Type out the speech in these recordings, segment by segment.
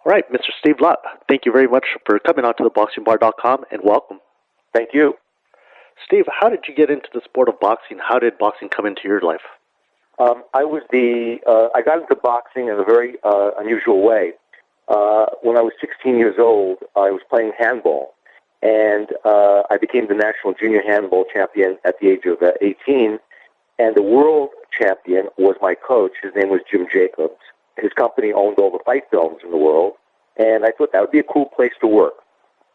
All right, Mr. Steve Lott, thank you very much for coming on to theboxingbar.com and welcome. Thank you. Steve, how did you get into the sport of boxing? How did boxing come into your life? I got into boxing in a very unusual way. When I was 16 years old, I was playing handball, and I became the national junior handball champion at the age of 18, and the world champion was my coach. His name was Jim Jacobs. His company owned all the fight films in the world, and I thought that would be a cool place to work.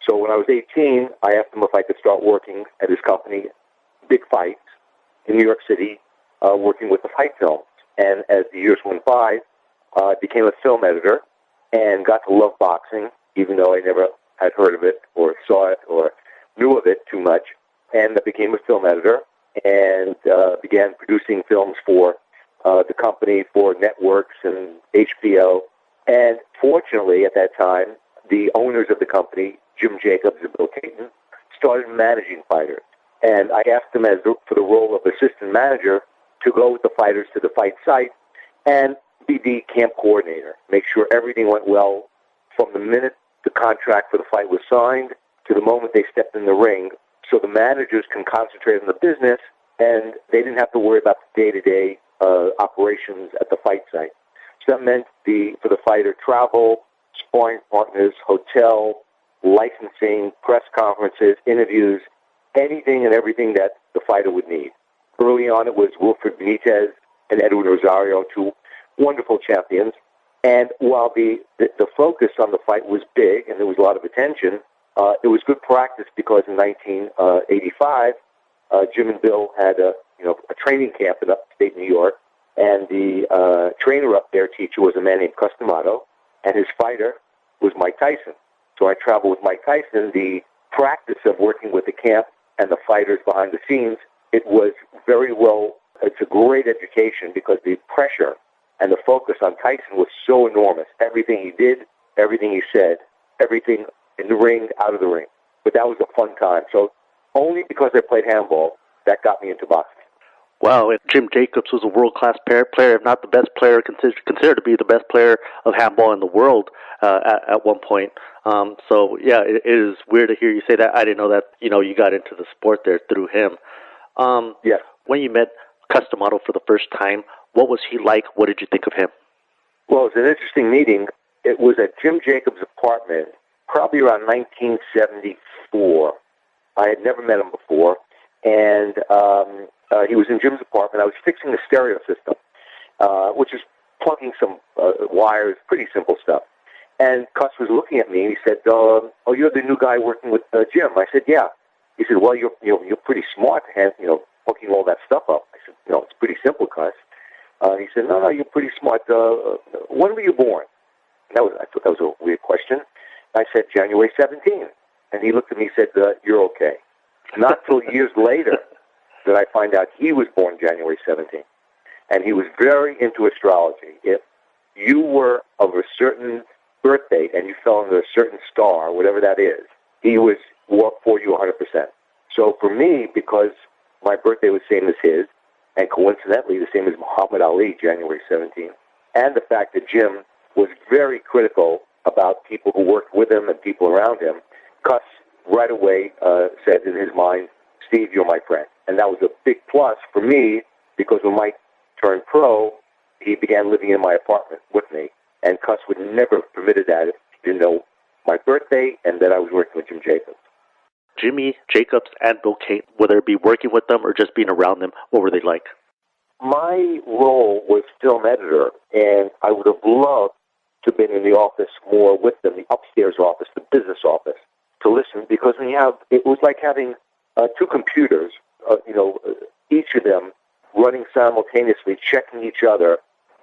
So when I was 18, I asked him if I could start working at his company, Big Fights, in New York City, working with the fight films. And as the years went by, I became a film editor and got to love boxing, even though I never had heard of it or saw it or knew of it too much. And I became a film editor and began producing films for the company, for networks and HBO. And fortunately, at that time, the owners of the company, Jim Jacobs and Bill Caton, started managing fighters. And I asked them for the role of assistant manager to go with the fighters to the fight site and be the camp coordinator, make sure everything went well from the minute the contract for the fight was signed to the moment they stepped in the ring, so the managers can concentrate on the business and they didn't have to worry about the day-to-day operations at the fight site. So that meant for the fighter travel, sparring partners, hotel, licensing, press conferences, interviews, anything and everything that the fighter would need. Early on, it was Wilfred Benitez and Edwin Rosario, two wonderful champions. And while the focus on the fight was big and there was a lot of attention, it was good practice because in 1985, Jim and Bill had a training camp in upstate New York, and the trainer up there, teacher, was a man named Cus D'Amato, and his fighter was Mike Tyson. So I traveled with Mike Tyson. The practice of working with the camp and the fighters behind the scenes, it was very well, it's a great education because the pressure and the focus on Tyson was so enormous. Everything he did, everything he said, everything in the ring, out of the ring. But that was a fun time. So only because I played handball, that got me into boxing. Wow, Jim Jacobs was a world-class player, if not the best player, considered to be the best player of handball in the world at one point. So, yeah, it is weird to hear you say that. I didn't know that, you got into the sport there through him. Yes. When you met Cus D'Amato for the first time, what was he like? What did you think of him? Well, it was an interesting meeting. It was at Jim Jacobs' apartment, probably around 1974. I had never met him before, and he was in Jim's apartment. I was fixing the stereo system, which is plugging some wires, pretty simple stuff. And Cus was looking at me, and he said, "Oh, you're the new guy working with Jim." I said, "Yeah." He said, "Well, you're pretty smart to have, hooking all that stuff up." I said, "It's pretty simple, Cus." He said, "No, you're pretty smart. When were you born?" And I thought that was a weird question. I said, "January 17th." And he looked at me and said, "You're okay." Not till years later did I find out he was born January 17th. And he was very into astrology. If you were of a certain birth date and you fell under a certain star, whatever that is, he was for you 100%. So for me, because my birthday was the same as his, and coincidentally the same as Muhammad Ali, January 17th, and the fact that Jim was very critical about people who worked with him and people around him, Cus right away said in his mind, "Steve, you're my friend." And that was a big plus for me because when Mike turned pro, he began living in my apartment with me. And Cus would never have permitted that if he didn't know my birthday and that I was working with Jim Jacobs. Jimmy Jacobs and Bill Caton, whether it be working with them or just being around them, what were they like? My role was film editor, and I would have loved to have been in the office more with them, the upstairs office, the business office, to listen, because it was like having two computers, each of them running simultaneously, checking each other,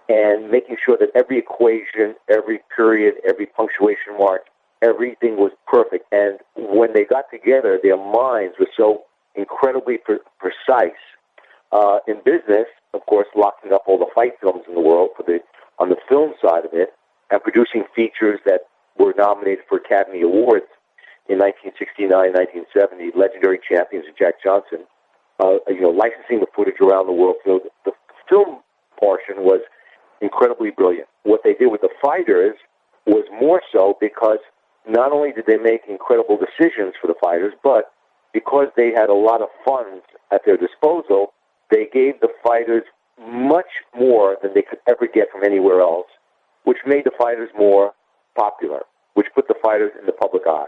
and making sure that every equation, every period, every punctuation mark, everything was perfect. And when they got together, their minds were so incredibly precise. In business, of course, locking up all the fight films in the world on the film side of it, and producing features that were nominated for Academy Awards in 1969, 1970, legendary champions of Jack Johnson, licensing the footage around the world. So the film portion was incredibly brilliant. What they did with the fighters was more so because not only did they make incredible decisions for the fighters, but because they had a lot of funds at their disposal, they gave the fighters much more than they could ever get from anywhere else, which made the fighters more popular, which put the fighters in the public eye.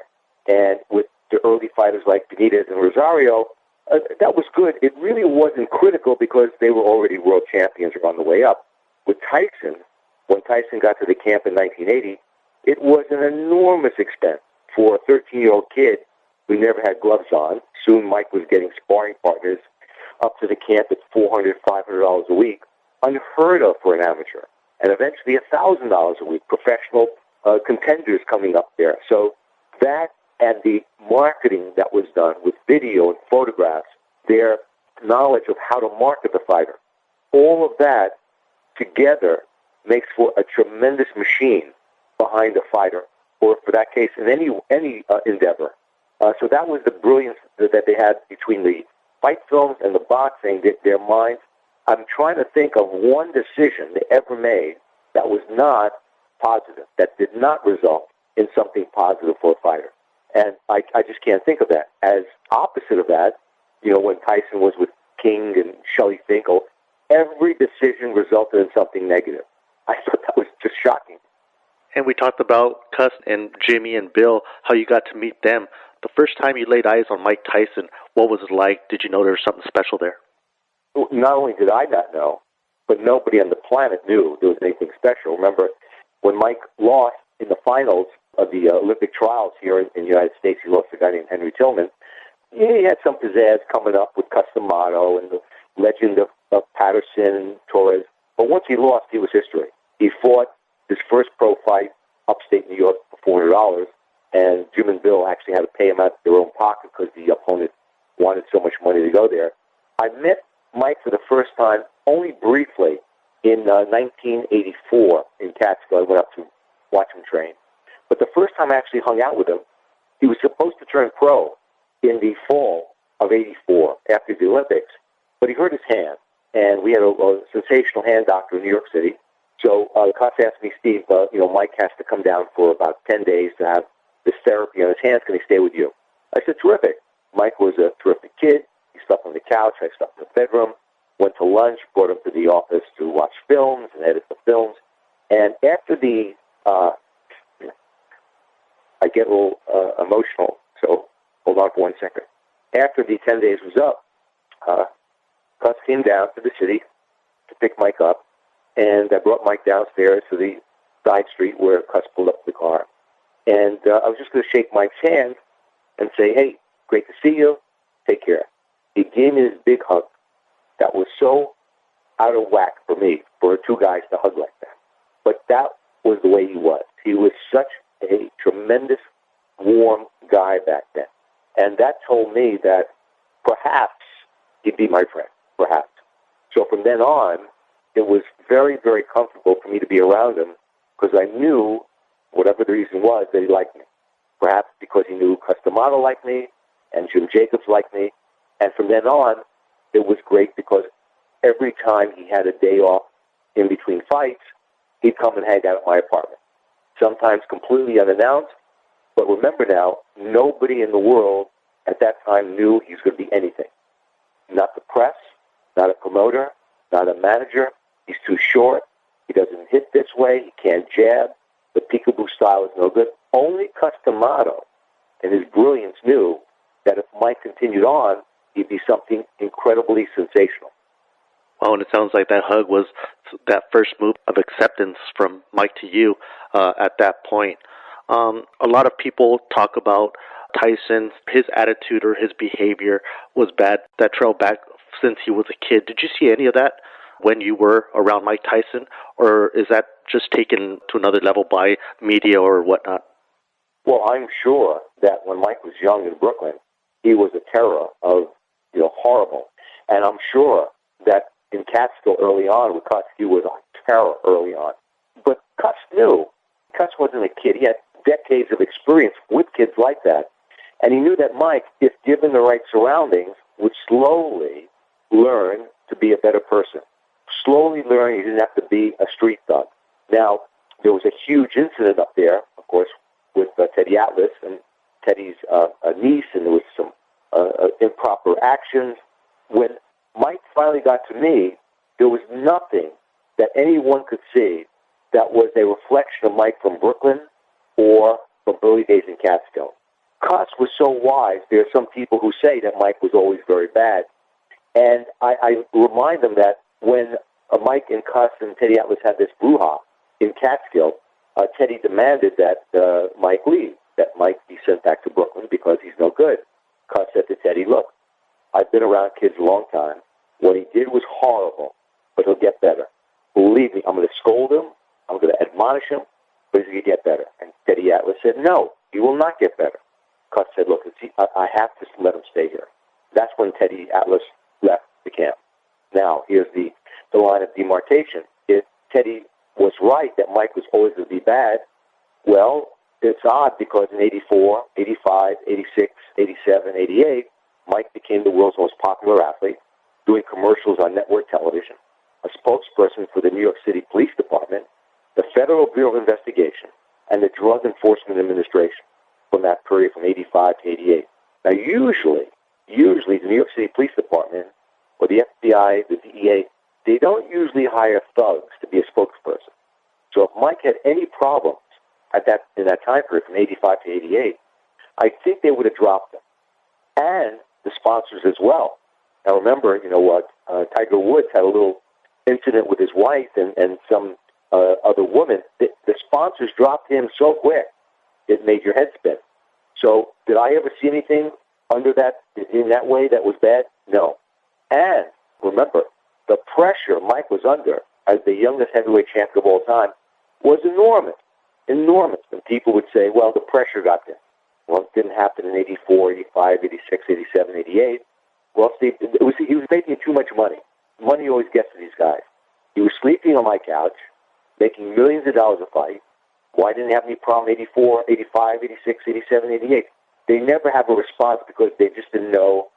And with the early fighters like Benitez and Rosario, that was good. It really wasn't critical because they were already world champions or on the way up. With Tyson, when Tyson got to the camp in 1980, it was an enormous expense for a 13-year-old kid who never had gloves on. Soon Mike was getting sparring partners up to the camp at $400, $500 a week, unheard of for an amateur. And eventually $1,000 a week, professional contenders coming up there. So that and the marketing that was done with video and photographs, their knowledge of how to market the fighter, all of that together makes for a tremendous machine behind a fighter, or for that case, in any endeavor. So that was the brilliance that they had between the fight films and the boxing, their minds. I'm trying to think of one decision they ever made that was not positive, that did not result in something positive for a fighter. And I just can't think of that. As opposite of that, when Tyson was with King and Shelley Finkel, every decision resulted in something negative. I thought that was just shocking. And we talked about Cus and Jimmy and Bill, how you got to meet them. The first time you laid eyes on Mike Tyson, what was it like? Did you know there was something special there? Not only did I not know, but nobody on the planet knew there was anything special. Remember, when Mike lost in the finals of the Olympic trials here in the United States, he lost to a guy named Henry Tillman. He had some pizzazz coming up with Cus D'Amato and the legend of Patterson and Torres. But once he lost, he was history. He fought his first pro fight upstate New York for $400, and Jim and Bill actually had to pay him out of their own pocket because the opponent wanted so much money to go there. I met Mike for the first time only briefly in 1984 in Catskill. I went up to watch him train. But the first time I actually hung out with him, he was supposed to turn pro in the fall of '84 after the Olympics, but he hurt his hand, and we had a sensational hand doctor in New York City. So Cus asked me, Steve, Mike has to come down for about 10 days to have this therapy on his hands. Can he stay with you? I said, terrific. Mike was a terrific kid. He slept on the couch. I slept in the bedroom. Went to lunch, brought him to the office to watch films and edit the films. And after the, I get a little emotional, so hold on for 1 second. After the 10 days was up, Cus came down to the city to pick Mike up, and I brought Mike downstairs to the side street where Cus pulled up the car. And I was just going to shake Mike's hand and say, hey, great to see you. Take care. He gave me this big hug that was so out of whack for me, for two guys to hug like that. But that was the way he was. He was such a tremendous, warm guy back then. And that told me that perhaps he'd be my friend, perhaps. So from then on, it was very, very comfortable for me to be around him because I knew, whatever the reason was, that he liked me. Perhaps because he knew Cus D'Amato liked me and Jim Jacobs liked me. And from then on, it was great because every time he had a day off in between fights, he'd come and hang out at my apartment. Sometimes completely unannounced. But remember now, nobody in the world at that time knew he was going to be anything. Not the press, not a promoter, not a manager. He's too short. He doesn't hit this way. He can't jab. The peekaboo style is no good. Only Cus D'Amato and his brilliance knew that if Mike continued on, he'd be something incredibly sensational. Well, and it sounds like that hug was that first move of acceptance from Mike to you at that point. A lot of people talk about Tyson, his attitude or his behavior was bad. That trailed back since he was a kid. Did you see any of that when you were around Mike Tyson, or is that just taken to another level by media or whatnot? Well, I'm sure that when Mike was young in Brooklyn, he was a terror of, horrible. And I'm sure that in Catskill early on with Cus, he was a terror early on. But Cus knew. Cus wasn't a kid. He had decades of experience with kids like that. And he knew that Mike, if given the right surroundings, would slowly learn to be a better person. Slowly learn he didn't have to be a street thug. Now, There was a huge incident up there, of course, with Teddy Atlas and Teddy's niece, and there was some improper actions. When Mike finally got to me, there was nothing that anyone could see that was a reflection of Mike from Brooklyn or from early days in Catskill. Cus was so wise. There are some people who say that Mike was always very bad. And I remind them that when Mike and Cus and Teddy Atlas had this brouhaha in Catskill, Teddy demanded that Mike leave, that Mike be sent back to Brooklyn because he's no good. Cus said to Teddy, look, I've been around kids a long time. What he did was horrible, but he'll get better. Believe me, I'm going to scold him. I'm going to admonish him, but he's going to get better. And Teddy Atlas said, no, he will not get better. Cus said, look, I have to let him stay here. That's when Teddy Atlas left the camp. Now, here's the line of demarcation. If Teddy was right that Mike was always going to be bad, well, it's odd because in 84, 85, 86, 87, 88, Mike became the world's most popular athlete, doing commercials on network television, a spokesperson for the New York City Police Department, the Federal Bureau of Investigation, and the Drug Enforcement Administration from that period from 85 to 88. Now, usually the New York City Police Department or the FBI, the DEA, they don't usually hire thugs to be a spokesperson. So if Mike had any problems in that time period from 85 to 88, I think they would have dropped him. And the sponsors as well. Now remember, Tiger Woods had a little incident with his wife and some other woman. The sponsors dropped him so quick, it made your head spin. So did I ever see anything under that, in that way, that was bad? No. And remember, the pressure Mike was under as the youngest heavyweight champion of all time was enormous. Enormous. And people would say, well, the pressure got there. Well, it didn't happen in 84, 85, 86, 87, 88. Well, see, he was making too much money. Money always gets to these guys. He was sleeping on my couch, making millions of dollars a fight. Why didn't he have any problem in 84, 85, 86, 87, 88? They never have a response because they just didn't know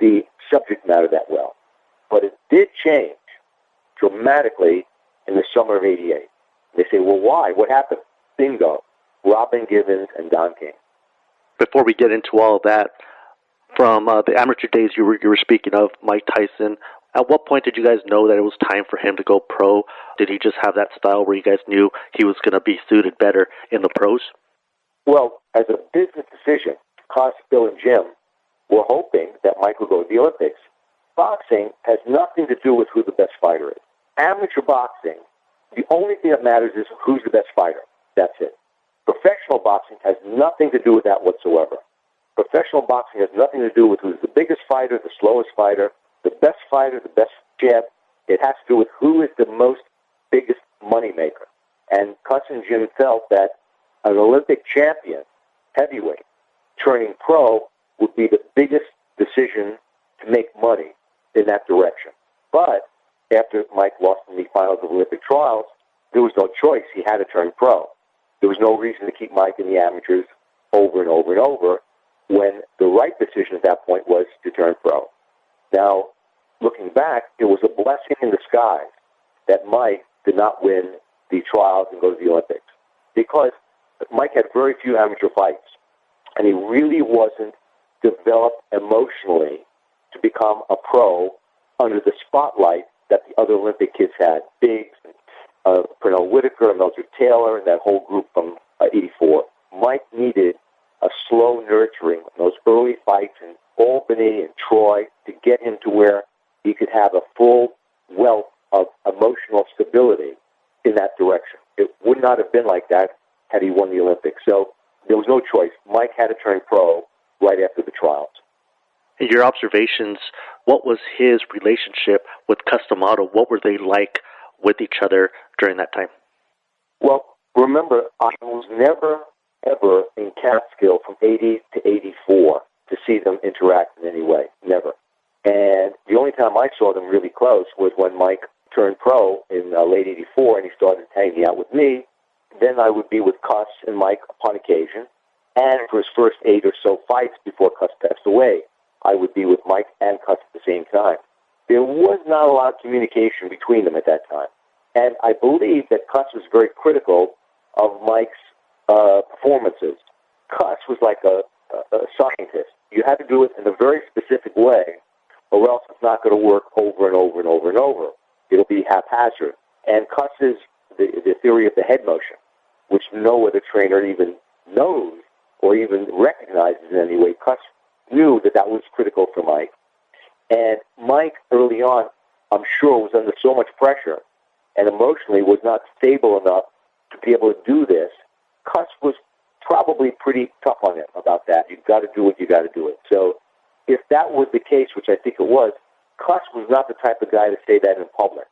the subject matter that well. But it did change dramatically in the summer of 88. They say, well, why? What happened? Bingo. Robin Givens and Don King. Before we get into all of that, from the amateur days you were speaking of, Mike Tyson, at what point did you guys know that it was time for him to go pro? Did he just have that style where you guys knew he was going to be suited better in the pros? Well, as a business decision, Cus, Bill, and Jim were hoping that Mike would go to the Olympics. Boxing has nothing to do with who the best fighter is. Amateur boxing, the only thing that matters is who's the best fighter. That's it. Professional boxing has nothing to do with that whatsoever. Professional boxing has nothing to do with who's the biggest fighter, the slowest fighter, the best jab. It has to do with who is the biggest moneymaker. And Cus and Jim felt that an Olympic champion, heavyweight, turning pro would be the biggest decision to make money in that direction. But after Mike lost in the finals of Olympic trials, there was no choice. He had to turn pro. There was no reason to keep Mike in the amateurs over and over and over when the right decision at that point was to turn pro. Now, looking back, it was a blessing in disguise that Mike did not win the trials and go to the Olympics, because Mike had very few amateur fights, and he really wasn't developed emotionally to become a pro under the spotlight that the other Olympic kids had. Biggs, Pernell Whitaker, Mildred Taylor, and that whole group from 84. Mike needed a slow nurturing in those early fights in Albany and Troy to get him to where he could have a full wealth of emotional stability in that direction. It would not have been like that had he won the Olympics. So there was no choice. Mike had to turn pro right after the trials. In your observations, what was his relationship with Cus D'Amato? What were they like with each other during that time? Well, remember, I was never, ever in Catskill from 80 to 84 to see them interact in any way. Never. And the only time I saw them really close was when Mike turned pro in late 84 and he started hanging out with me. Then I would be with Cus and Mike upon occasion. And for his first 8 or so fights before Cus passed away, I would be with Mike and Cus at the same time. There was not a lot of communication between them at that time. And I believe that Cus was very critical of Mike's performances. Cus was like a scientist. You had to do it in a very specific way, or else it's not going to work over and over and over and over. It'll be haphazard. And Cus is the theory of the head motion, which no other trainer even knows or even recognizes in any way. Cus knew that that was critical for Mike. And Mike, early on, I'm sure, was under so much pressure and emotionally was not stable enough to be able to do this. Cus was probably pretty tough on him about that. You've got to do it, you got to do it. So if that was the case, which I think it was, Cus was not the type of guy to say that in public.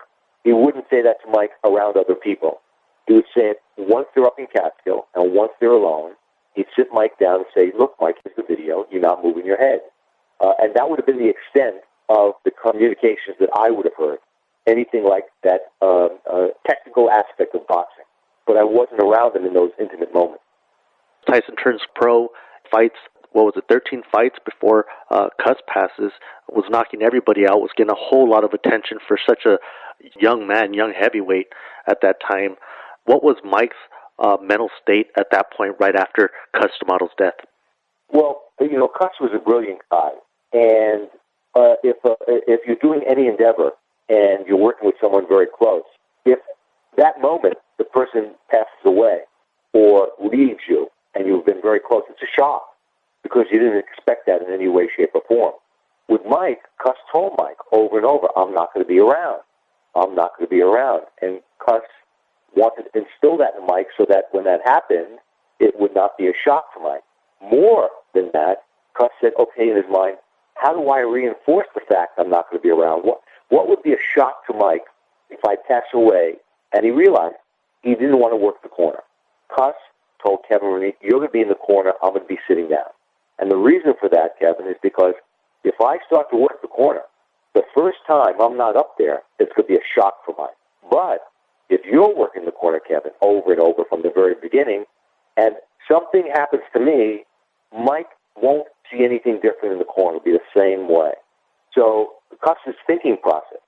He wouldn't say that to Mike around other people. He would say it once they're up in Catskill and once they're alone. He'd sit Mike down and say, look, Mike, here's the video. You're not moving your head. And that would have been the extent of the communications that I would have heard. Anything like that technical aspect of boxing. But I wasn't around him in those intimate moments. Tyson turns pro, fights, 13 fights before Cus passes, was knocking everybody out, was getting a whole lot of attention for such a young man, young heavyweight at that time. What was Mike's mental state at that point right after Cus D'Amato's death? Well, Cus was a brilliant guy. And if you're doing any endeavor and you're working with someone very close, if that moment the person passes away or leaves you and you've been very close, it's a shock because you didn't expect that in any way, shape, or form. With Mike, Cus told Mike over and over, I'm not going to be around. I'm not going to be around. And Cus wanted to instill that in Mike so that when that happened, it would not be a shock to Mike. More than that, Cus said, okay, in his mind, how do I reinforce the fact I'm not going to be around? What would be a shock to Mike if I pass away? And he realized he didn't want to work the corner. Cus told Kevin Rooney, you're going to be in the corner, I'm going to be sitting down. And the reason for that, Kevin, is because if I start to work the corner, the first time I'm not up there, it's going to be a shock for Mike. But if you're working the corner, Kevin, over and over from the very beginning, and something happens to me, Mike won't see anything different in the corner. It'll be the same way. So Cus's thinking process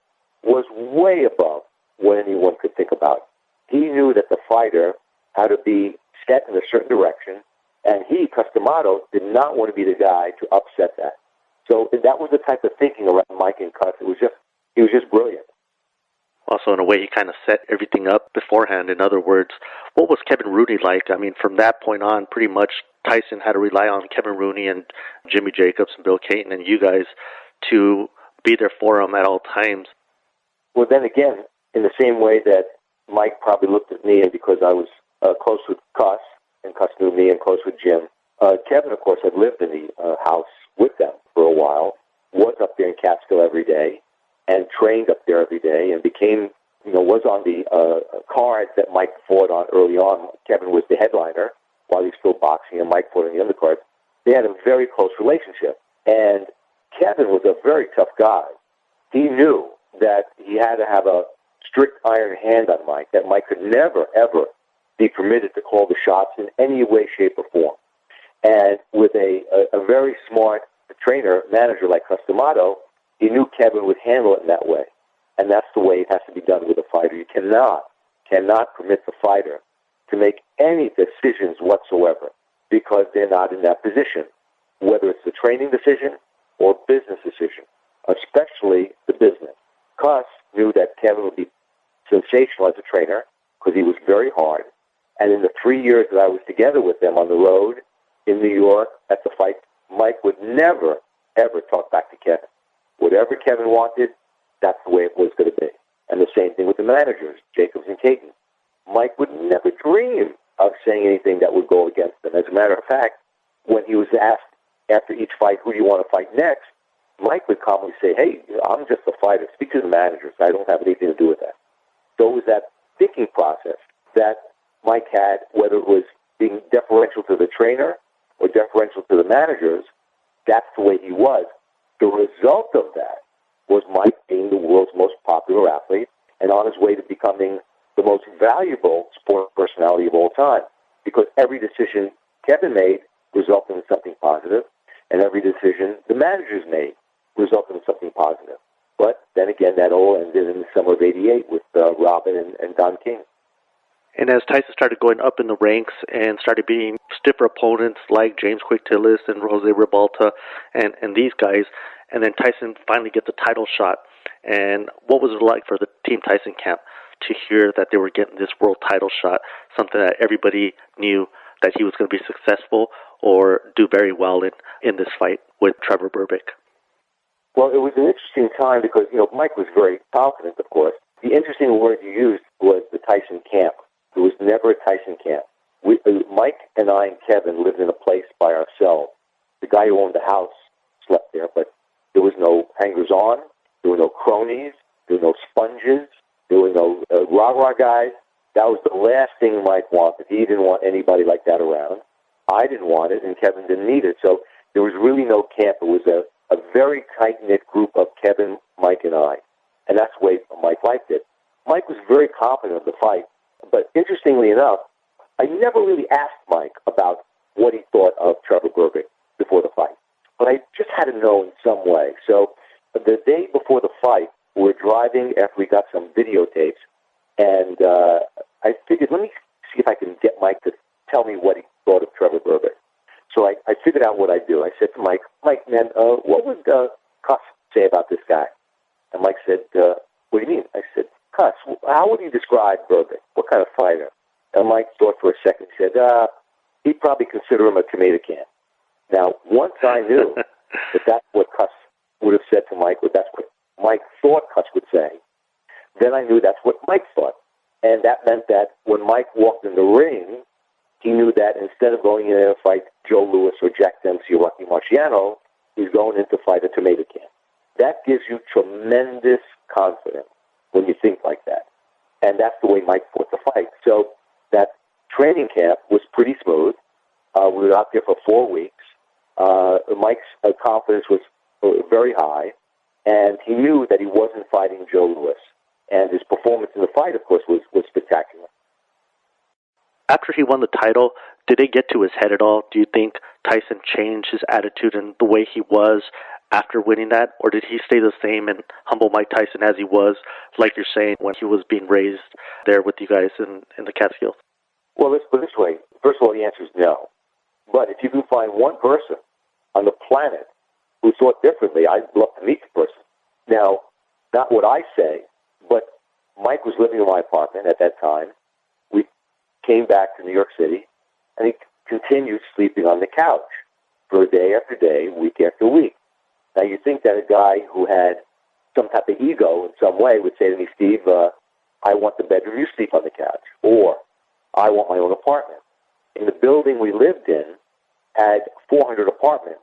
was way above what anyone could think about. He knew that the fighter had to be set in a certain direction, and he, Cus D'Amato, did not want to be the guy to upset that. So that was the type of thinking around Mike and Cus. He was just brilliant. Also, in a way, he kind of set everything up beforehand. In other words, what was Kevin Rooney like? I mean, from that point on, pretty much Tyson had to rely on Kevin Rooney and Jimmy Jacobs and Bill Caton and you guys to be there for him at all times. Well, then again, in the same way that Mike probably looked at me, and because I was close with Cus, and Cus knew me and close with Jim, Kevin, of course, had lived in the house with them for a while, was up there in Catskill every day, and trained up there every day, and became, was on the cards that Mike fought on early on. Kevin was the headliner while he was still boxing, and Mike fought on the undercard. They had a very close relationship. And Kevin was a very tough guy. He knew that he had to have a strict iron hand on Mike, that Mike could never, ever be permitted to call the shots in any way, shape, or form. And with a very smart trainer, manager like Cus D'Amato, he knew Kevin would handle it in that way. And that's the way it has to be done with a fighter. You cannot permit the fighter to make any decisions whatsoever because they're not in that position, whether it's the training decision or business decision, especially the business. Cus knew that Kevin would be sensational as a trainer because he was very hard. And in the 3 years that I was together with them on the road in New York at the fight, Mike would never, ever talk back to Kevin. Whatever Kevin wanted, that's the way it was going to be. And the same thing with the managers, Jacobs and Caton. Mike would never dream of saying anything that would go against them. As a matter of fact, when he was asked after each fight, who do you want to fight next, Mike would calmly say, hey, I'm just a fighter. Speak to the managers. I don't have anything to do with that. So it was that thinking process that Mike had, whether it was being deferential to the trainer or deferential to the managers, that's the way he was. The result of that was Mike being the world's most popular athlete and on his way to becoming the most valuable sport personality of all time. Because every decision Kevin made resulted in something positive, and every decision the managers made resulted in something positive. But then again, that all ended in the summer of '88 with Robin and Don King. And as Tyson started going up in the ranks and started beating stiffer opponents like James Quick Tillis and Jose Ribalta and these guys, and then Tyson finally gets a title shot. And what was it like for the Team Tyson camp to hear that they were getting this world title shot, something that everybody knew that he was going to be successful or do very well in this fight with Trevor Berbick? Well, it was an interesting time because, Mike was very confident, of course. The interesting word you used was the Tyson camp. There was never a Tyson camp. Mike and I and Kevin lived in a place by ourselves. The guy who owned the house slept there, but there was no hangers-on, there were no cronies, there were no sponges, there were no rah-rah guys. That was the last thing Mike wanted. He didn't want anybody like that around. I didn't want it, and Kevin didn't need it. So there was really no camp. It was a very tight-knit group of Kevin, Mike, and I. And that's the way Mike liked it. Mike was very confident of the fight. But interestingly enough, I never really asked Mike about what he thought of Trevor Berbick before the fight. But I just had to know in some way. So the day before the fight, we were driving after we got some videotapes, and I figured, let me see if I can get Mike to tell me what he thought of Trevor Berbick. So I figured out what I'd do. I said to Mike, man, what would Cus say about this guy? And Mike said, what do you mean? I said, Cus, how would you describe Berbick? What kind of fighter? And Mike thought for a second. He said, he'd probably consider him a tomato can. Now, once I knew that that's what Cus would have said to Mike, or that's what Mike thought Cus would say, then I knew that's what Mike thought. And that meant that when Mike walked in the ring, he knew that instead of going in to fight Joe Louis or Jack Dempsey or Rocky Marciano, he's going in to fight a tomato can. That gives you tremendous confidence when you think like that. And that's the way Mike fought the fight. So that training camp was pretty smooth. We were out there for 4 weeks. Mike's confidence was very high, and he knew that he wasn't fighting Joe Louis. And his performance in the fight, of course, was spectacular. After he won the title, did it get to his head at all? Do you think Tyson changed his attitude and the way he was after winning that? Or did he stay the same and humble Mike Tyson as he was, like you're saying, when he was being raised there with you guys in the Catskills? Well, let's put it this way. First of all, the answer is no. But if you can find one person on the planet who thought differently, I'd love to meet the person. Now, not what I say, but Mike was living in my apartment at that time. We came back to New York City, and he continued sleeping on the couch for day after day, week after week. Now, you think that a guy who had some type of ego in some way would say to me, Steve, I want the bedroom, you sleep on the couch, or I want my own apartment. In the building we lived in had 400 apartments.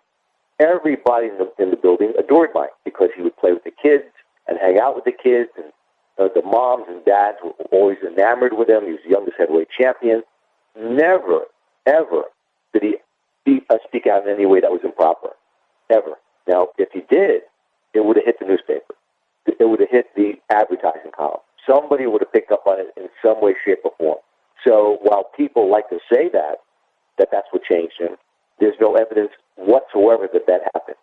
Everybody in the building adored Mike because he would play with the kids and hang out with the kids, and the moms and dads were always enamored with him. He was the youngest heavyweight champion. Never, ever did he speak out in any way that was improper, ever. Now, if he did, it would have hit the newspaper. It would have hit the advertising column. Somebody would have picked up on it in some way, shape, or form. So while people like to say that's what changed him, there's no evidence whatsoever that happened.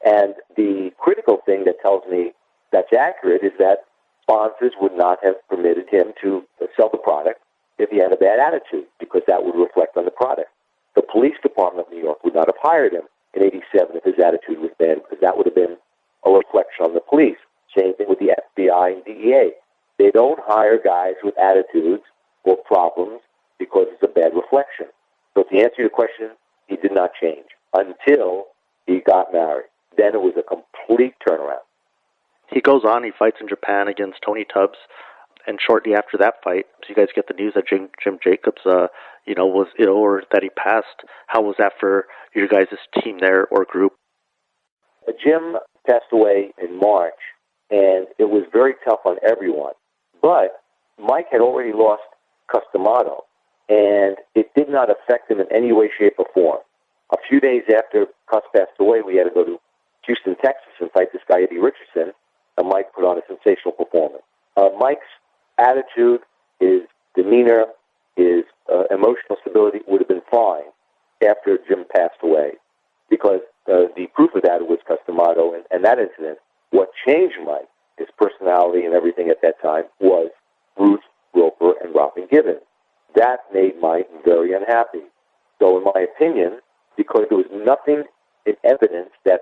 And the critical thing that tells me that's accurate is that sponsors would not have permitted him to sell the product if he had a bad attitude, because that would reflect on the product. The police department of New York would not have hired him in '87 if his attitude was bad, because that would have been a reflection on the police. Same thing with the FBI and DEA. They don't hire guys with attitudes or problems because it's a bad reflection. So to answer your question, he did not change until he got married. Then it was a complete turnaround. He goes on, he fights in Japan against Tony Tubbs, and shortly after that fight, you guys get the news that Jim Jacobs, was ill or that he passed. How was that for your guys' team there or group? Jim passed away in March, and it was very tough on everyone. But Mike had already lost Cus D'Amato, and it did not affect him in any way, shape, or form. A few days after Cus passed away, we had to go to Houston, Texas, and fight this guy, Eddie Richardson, and Mike put on a sensational performance. Mike's attitude, his demeanor, his emotional stability would have been fine after Jim passed away, because the proof of that was Cus D'Amato and that incident. What changed Mike, his personality and everything at that time, was Bruce Roper and Robin Gibbons. That made Mike very unhappy. So in my opinion, because there was nothing in evidence that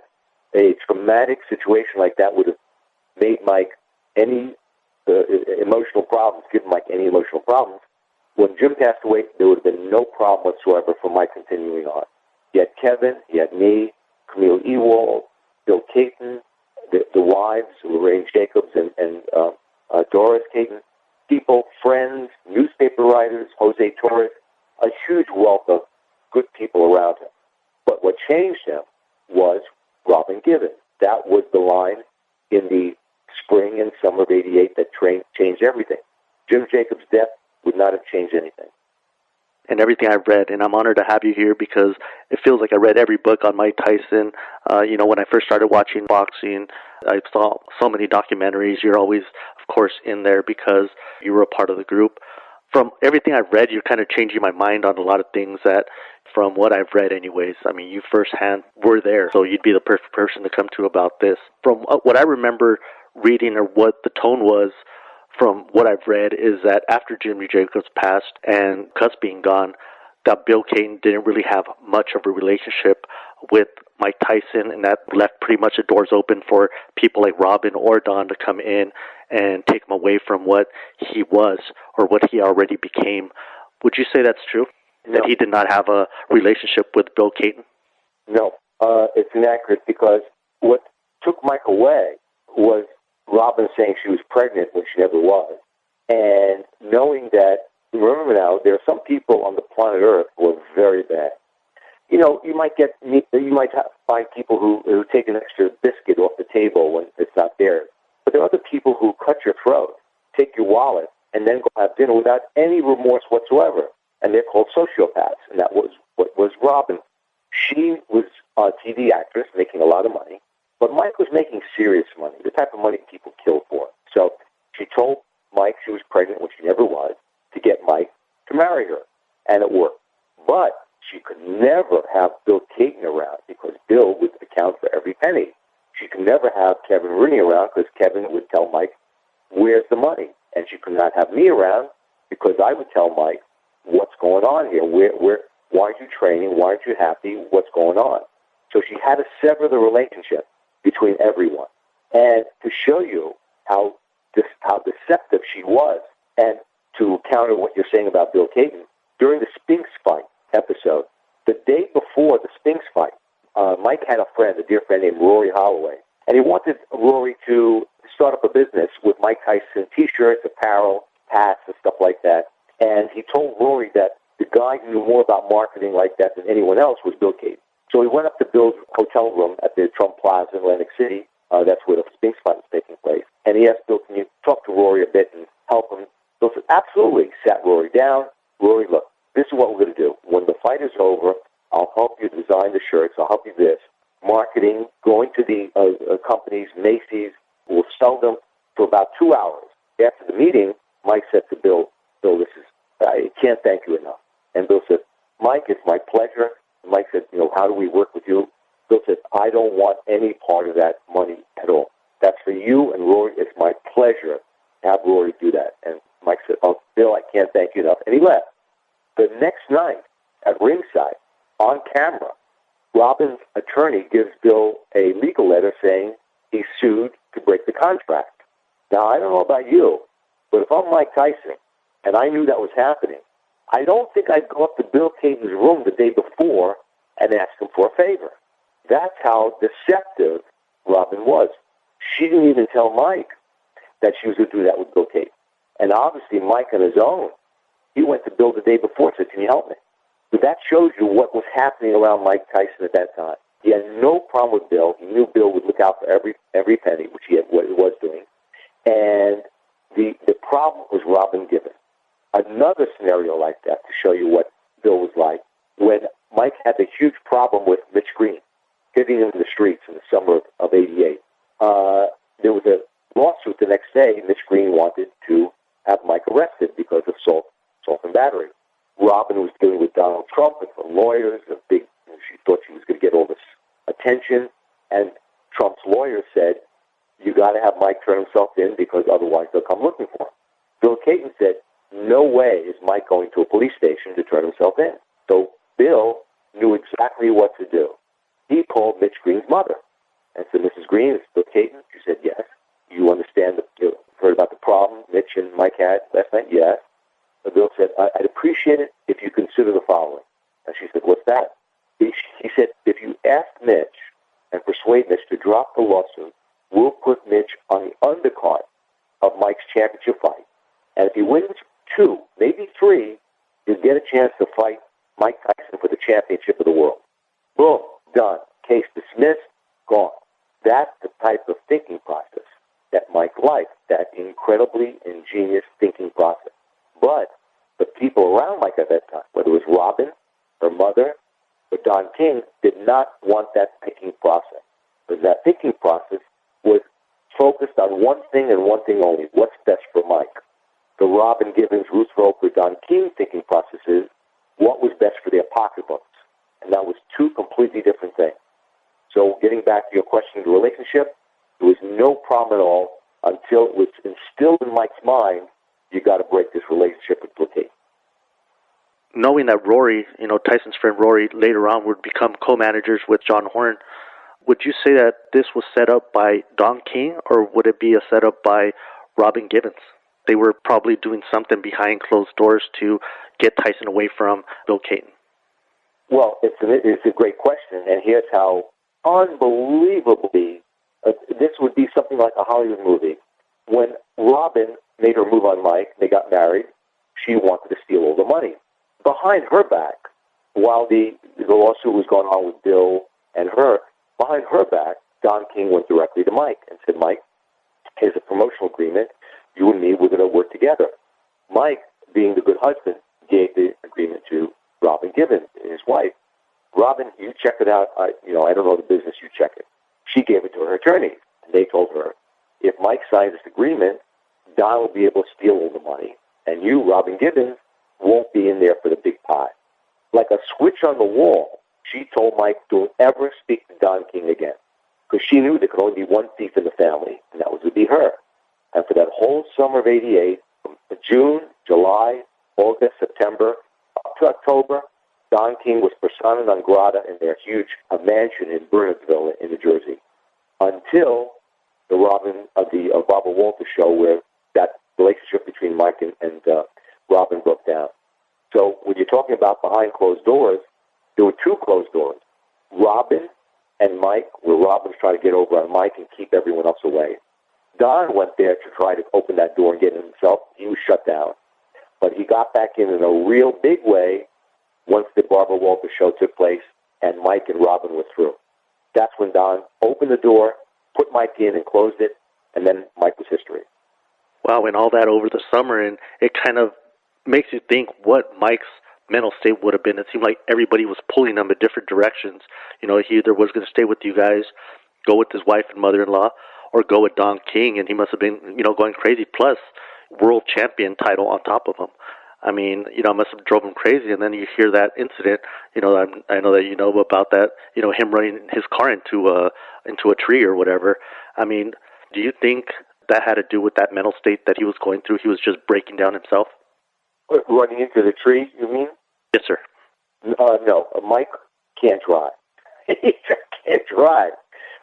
a traumatic situation like that would have made Mike any emotional problems, given Mike any emotional problems, when Jim passed away, there would have been no problem whatsoever for Mike continuing on. He had Kevin, he had me, Camille Ewald, Bill Caton, the wives, Lorraine Jacobs and Doris Caton, people, friends, newspaper writers, Jose Torres, a huge wealth of good people around him. But what changed him was Robin Gibbons. That was the line in the spring and summer of '88 that changed everything. Jim Jacobs' death would not have changed anything. And everything I've read, and I'm honored to have you here because it feels like I read every book on Mike Tyson. When I first started watching boxing, I saw so many documentaries. You're always, of course, in there because you were a part of the group. From everything I've read, you're kind of changing my mind on a lot of things that, from what I've read anyways, I mean, you firsthand were there, so you'd be the perfect person to come to about this. From what I remember reading or what the tone was, from what I've read, is that after Jimmy Jacobs passed and Cus being gone, that Bill Caton didn't really have much of a relationship with Mike Tyson, and that left pretty much the doors open for people like Robin or Don to come in and take him away from what he was or what he already became. Would you say that's true? No. That he did not have a relationship with Bill Caton? No, it's inaccurate because what took Mike away was Robin saying she was pregnant when she never was. And knowing that, remember now, there are some people on the planet Earth who are very bad. You know, you might find people who take an extra biscuit off the table when it's not theirs. But there are other people who cut your throat, take your wallet, and then go have dinner without any remorse whatsoever. And they're called sociopaths. And that was what was Robin. She was a TV actress making a lot of money. But Mike was making serious money, the type of money people kill for. So she told Mike she was pregnant when she never was to get Mike to marry her. And it worked. But she could never have Bill Caton around because Bill would account for every penny. She could never have Kevin Rooney around because Kevin would tell Mike, where's the money? And she could not have me around because I would tell Mike, what's going on here? Why aren't you training? Why aren't you happy? What's going on? So she had to sever the relationship between everyone. And to show you how deceptive she was, and to counter what you're saying about Bill Caton, during the Spinks fight episode, the day before the Spinks fight, Mike had a dear friend named Rory Holloway, and he wanted Rory to start up a business with Mike Tyson T-shirts, apparel, hats, and stuff like that. And he told Rory that the guy who knew more about marketing like that than anyone else was Bill Caton. So he went up to Bill's hotel room at the Trump Plaza in Atlantic City. That's where the Spinks fight was taking place. And he asked Bill, can you talk to Rory a bit and help him? Bill said, absolutely. Sat Rory down. Rory, look, this is what we're going to do. When the fight is over, I'll help you design the shirts. I'll help you this. Marketing, going to the companies, Macy's, we'll sell them for about 2 hours. After the meeting, Mike said to Bill, I can't thank you enough. And Bill said, Mike, it's my pleasure. And Mike said, how do we work with you? Bill said, I don't want any part of that money at all. That's for you and Rory. It's my pleasure to have Rory do that. And Mike said, oh, Bill, I can't thank you enough. And he left. The next night at ringside, on camera, Robin's attorney gives Bill a legal letter saying he sued to break the contract. Now, I don't know about you, but if I'm Mike Tyson and I knew that was happening, I don't think I'd go up to Bill Caton's room the day before and ask him for a favor. That's how deceptive Robin was. She didn't even tell Mike that she was going to do that with Bill Caton. And obviously, Mike on his own, he went to Bill the day before and said, can you help me? But that shows you what was happening around Mike Tyson at that time. He had no problem with Bill. He knew Bill would look out for every penny, which he was doing. And the problem was Robin Gibbons. Another scenario like that to show you what Bill was like, when Mike had the huge problem with Mitch Green, hitting him in the streets in the summer of '88. There was a lawsuit the next day. Mitch Green wanted to have Mike arrested because of assault and battery. Robin was dealing with Donald Trump and some lawyers. She thought she was going to get all this attention, and Trump's lawyer said, you got to have Mike turn himself in because otherwise they'll come looking for him. Bill Caton said, no way is Mike Mike going to a police station to turn himself in. So Bill knew exactly what to do. He called Mitch Green's mother and said, Mrs. Green, is Bill Caton? She said, yes. You understand, you heard about the problem Mitch and Mike had last night? Yes. So Bill said, I'd appreciate it if you consider the following. And she said, what's that? He said, if you ask Mitch and persuade Mitch to drop the lawsuit, we'll put Mitch on the undercard of Mike's championship fight. And if he wins 2, maybe 3, you'll get a chance to fight Mike Tyson for the championship of the world. Boom, done. Case dismissed, gone. That's the type of thinking process that Mike liked, that incredibly ingenious thinking process. But the people around Mike at that time, whether it was Robin, her mother, or Don King, did not want that thinking process. Because that thinking process was focused on one thing and one thing only, what's best for Mike. The Robin Givens, Ruth Roper, Don King thinking process is what was best for their pocketbooks. And that was 2 completely different things. So getting back to your question of the relationship, there was no problem at all until it was instilled in Mike's mind, you got to break this relationship with Bill Caton. Knowing that Rory, Tyson's friend Rory, later on would become co-managers with John Horn, would you say that this was set up by Don King, or would it be a setup by Robin Givens? They were probably doing something behind closed doors to get Tyson away from Bill Caton. Well, it's a great question, and here's how unbelievably this would be something like a Hollywood movie. When Robin made her move on Mike, they got married, she wanted to steal all the money. Behind her back, while the lawsuit was going on with Bill and her, behind her back, Don King went directly to Mike and said, Mike, here's a promotional agreement. You and me, we're going to work together. Mike, being the good husband, gave the agreement to Robin Givens, his wife. Robin, you check it out. I don't know the business. You check it. She gave it to her attorney. And they told her, if Mike signs this agreement, Don will be able to steal all the money, and you, Robin Givens, won't be in there for the big pie. Like a switch on the wall, she told Mike, don't ever speak to Don King again, because she knew there could only be one thief in the family, and that would be her. And for that whole summer of '88, from June, July, August, September, up to October, Don King was persona non grata in their huge mansion in Bernardsville in New Jersey, until the Barbara Walters show, where that relationship between Mike and Robin broke down. So when you're talking about behind closed doors, there were 2 closed doors. Robin and Mike, where Robin was trying to get over on Mike and keep everyone else away. Don went there to try to open that door and get in himself. He was shut down. But he got back in a real big way once the Barbara Walters show took place and Mike and Robin were through. That's when Don opened the door, put Mike in and closed it, and then Mike was history. Wow, and all that over the summer, and it kind of makes you think what Mike's mental state would have been. It seemed like everybody was pulling him in different directions. He either was going to stay with you guys, go with his wife and mother-in-law, or go with Don King, and he must have been, going crazy. Plus, world champion title on top of him. I mean, it must have drove him crazy. And then you hear that incident. I know that you know about that. Him running his car into a tree or whatever. I mean, do you think that had to do with that mental state that he was going through? He was just breaking down himself. Running into the tree, you mean? Yes, sir. No, Mike can't drive. He just can't drive.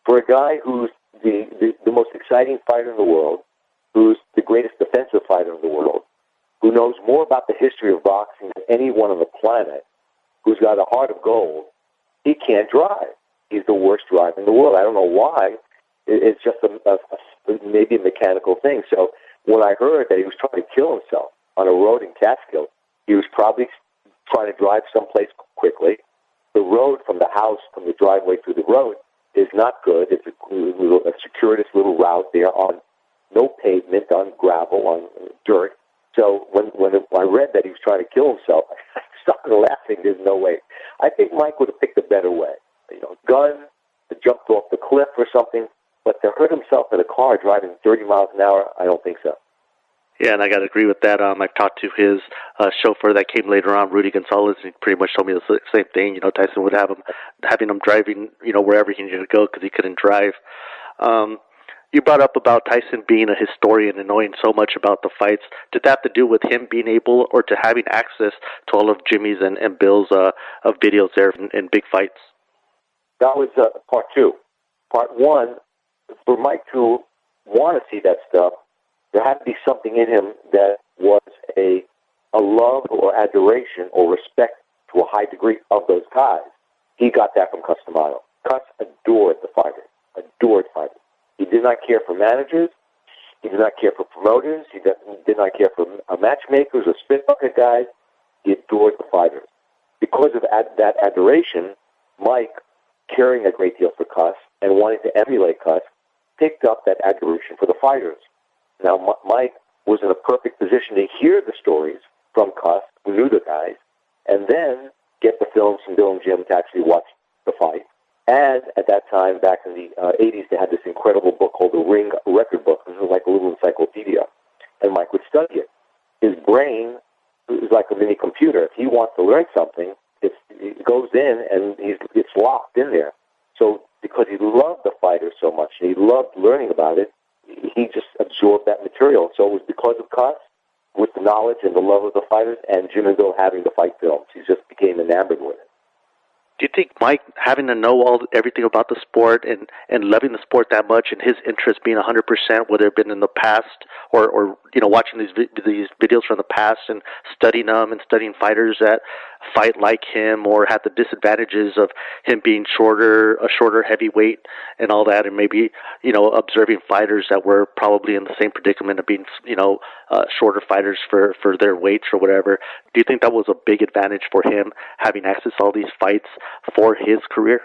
For a guy who's the most exciting fighter in the world, who's the greatest defensive fighter in the world, who knows more about the history of boxing than anyone on the planet, who's got a heart of gold, he can't drive. He's the worst driver in the world. I don't know why. It's just maybe a mechanical thing. So when I heard that he was trying to kill himself on a road in Catskill, he was probably trying to drive someplace quickly. The road from the house, from the driveway to the road, is not good. It's a circuitous little route there on no pavement, on gravel, on dirt. So when I read that he was trying to kill himself, I started laughing. There's no way. I think Mike would have picked a better way. Gun, to jump off the cliff or something, but to hurt himself in a car driving 30 miles an hour, I don't think so. Yeah, and I got to agree with that. I've talked to his chauffeur that came later on, Rudy Gonzalez, and he pretty much told me the same thing. Tyson would having him driving, wherever he needed to go because he couldn't drive. You brought up about Tyson being a historian and knowing so much about the fights. Did that have to do with him being able or to having access to all of Jimmy's and Bill's of videos there in big fights? That was part two. Part one, for Mike to want to see that stuff, there had to be something in him that was a love or adoration or respect to a high degree of those guys. He got that from Cus D'Amato. Cus adored the fighters, adored fighters. He did not care for managers. He did not care for promoters. He did not care for matchmakers or spit bucket guys. He adored the fighters. Because of that adoration, Mike, caring a great deal for Cus and wanting to emulate Cus, picked up that adoration for the fighters. Now, Mike was in a perfect position to hear the stories from Cus, who knew the guys, and then get the films from Bill and Jim to actually watch the fight. And at that time, back in the 80s, they had this incredible book called the Ring Record Book. This was like a little encyclopedia. And Mike would study it. His brain is like a mini computer. If he wants to learn something, it goes in and it's locked in there. So because he loved the fighter so much and he loved learning about it, he just absorbed that material. So it was because of Cus, with the knowledge and the love of the fighters, and Jim and Bill having the fight films. He just became enamored with it. Do you think Mike having to know everything about the sport and loving the sport that much and his interest being 100%, whether it been in the past or watching these videos from the past and studying them and studying fighters that fight like him or had the disadvantages of him being a shorter heavyweight and all that, and maybe observing fighters that were probably in the same predicament of being shorter fighters for their weights or whatever? Do you think that was a big advantage for him having access to all these fights for his career?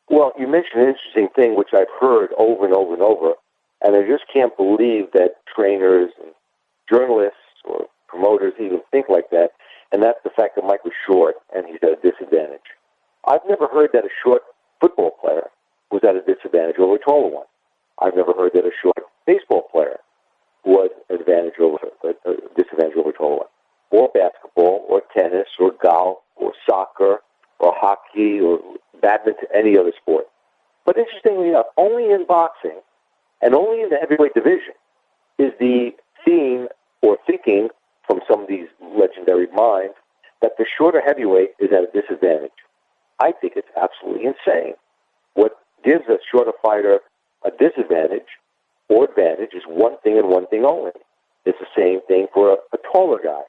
Well, you mentioned an interesting thing which I've heard over and over and over, and I just can't believe that trainers and journalists or promoters even think like that, and that's the fact that Mike was short and he's at a disadvantage. I've never heard that a short football player was at a disadvantage over a taller one. I've never heard that a short baseball player was an disadvantage over a taller one, or basketball, or tennis, or golf, or soccer, or hockey, or badminton, any other sport. But interestingly enough, only in boxing and only in the heavyweight division is the seeing or thinking from some of these legendary minds that the shorter heavyweight is at a disadvantage. I think it's absolutely insane. What gives a shorter fighter a disadvantage or advantage is one thing and one thing only. It's the same thing for a taller guy.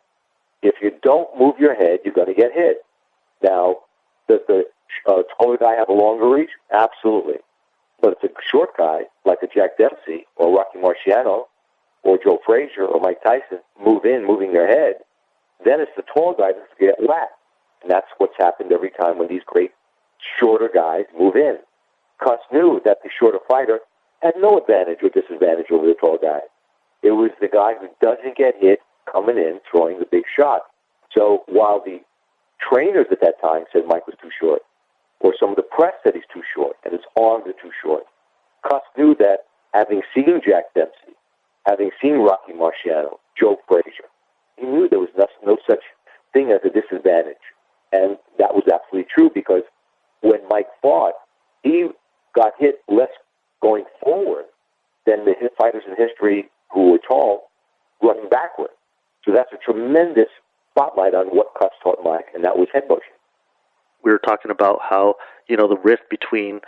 If you don't move your head, you're going to get hit. Now, does the taller guy have a longer reach? Absolutely. But if a short guy, like a Jack Dempsey or Rocky Marciano or Joe Frazier or Mike Tyson, moving their head, then it's the tall guy that's going to get whacked. And that's what's happened every time when these great shorter guys move in. Cus knew that the shorter fighter had no advantage or disadvantage over the tall guy. It was the guy who doesn't get hit coming in, throwing the big shot. So while the trainers at that time said Mike was too short, or some of the press said he's too short and his arms are too short, Cus knew that, having seen Jack Dempsey, having seen Rocky Marciano, Joe Frazier, he knew there was no such thing as a disadvantage. And that was absolutely true, because when Mike fought, he got hit less going forward than the fighters in history who were tall running backward. So that's a tremendous spotlight on what Cus taught Mike, and that was head motion. We were talking about how, the rift between,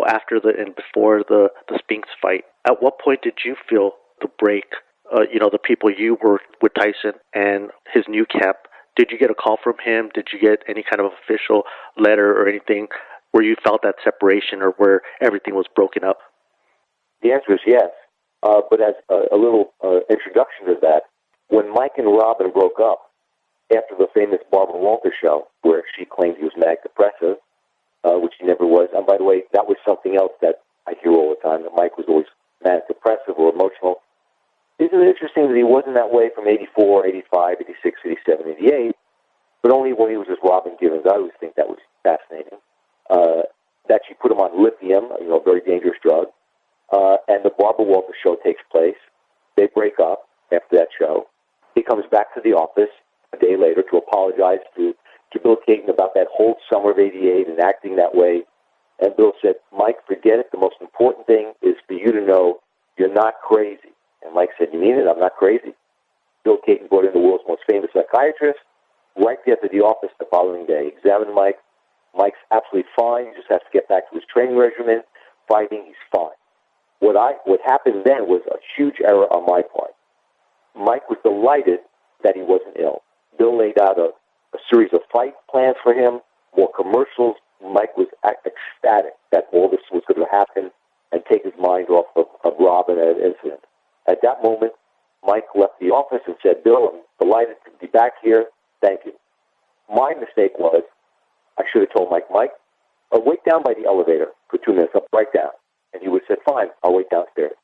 after and before the Spinks fight. At what point did you feel the break? The people you worked with, Tyson and his new camp, did you get a call from him? Did you get any kind of official letter or anything where you felt that separation or where everything was broken up? The answer is yes. But as a little introduction to that, when Mike and Robin broke up after the famous Barbara Walters show, where she claimed he was manic depressive, which he never was. And by the way, that was something else that I hear all the time, that Mike was always manic depressive or emotional. Isn't it interesting that he wasn't that way from 84, 85, 86, 87, 88, but only when he was with Robin Givens? I always think that was fascinating. That she put him on lithium, a very dangerous drug. And the Barbara Walters show takes place. They break up after that show. He comes back to the office a day later to apologize to Bill Caton about that whole summer of 88 and acting that way. And Bill said, Mike, forget it. The most important thing is for you to know you're not crazy. And Mike said, you mean it? I'm not crazy. Bill Caton brought in the world's most famous psychiatrist right there to the office the following day. Examined Mike. Mike's absolutely fine. He just has to get back to his training regimen. Fighting, he's fine. What happened then was a huge error on my part. Mike was delighted that he wasn't ill. Bill laid out a series of fight plans for him, more commercials. Mike was ecstatic that all this was going to happen and take his mind off of Rob and that incident. At that moment, Mike left the office and said, Bill, I'm delighted to be back here. Thank you. My mistake was I should have told Mike, I'll wait down by the elevator for 2 minutes. I'll right down. And he would have said, fine, I'll wait downstairs.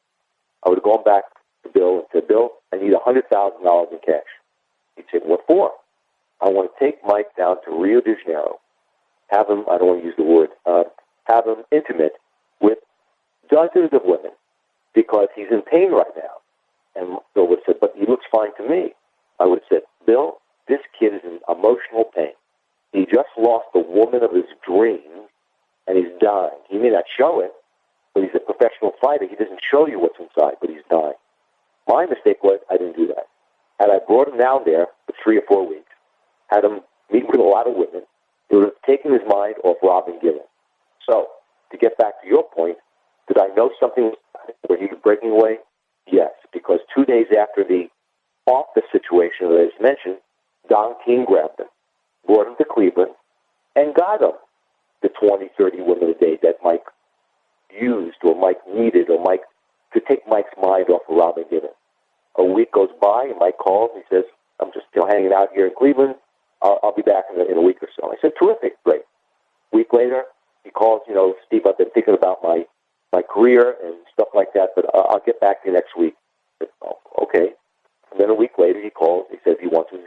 I would have gone back to Bill and said, Bill, I need $100,000 in cash. He'd say, what for? I want to take Mike down to Rio de Janeiro, have him, I don't want to use the word, have him intimate with dozens of women because he's in pain right now. And Bill would have said, but he looks fine to me. I would have said, Bill, this kid is in emotional pain. He just lost the woman of his dreams, and he's dying. He may not show it, but he's a professional fighter. He doesn't show you what's inside, but he's dying. My mistake was I didn't do that. Had I brought him down there for 3 or 4 weeks, had him meet with a lot of women, it would have taken his mind off Rob and Givens. So, to get back to your point, did I know something where he was breaking away? Yes, because 2 days after the office situation that I just mentioned, Don King grabbed him, brought him to Cleveland, and got him the 20, 30 women a day that Mike used or Mike needed or Mike to take Mike's mind off of Rob and Givens. A week goes by, and Mike calls, and he says, I'm just hanging out here in Cleveland. I'll be back in a week or so. I said, terrific, great. A week later, he calls, Steve, I've been thinking about my career and stuff like that, but I'll get back to you next week. I said, oh, okay. And then a week later, he calls. He says he wants his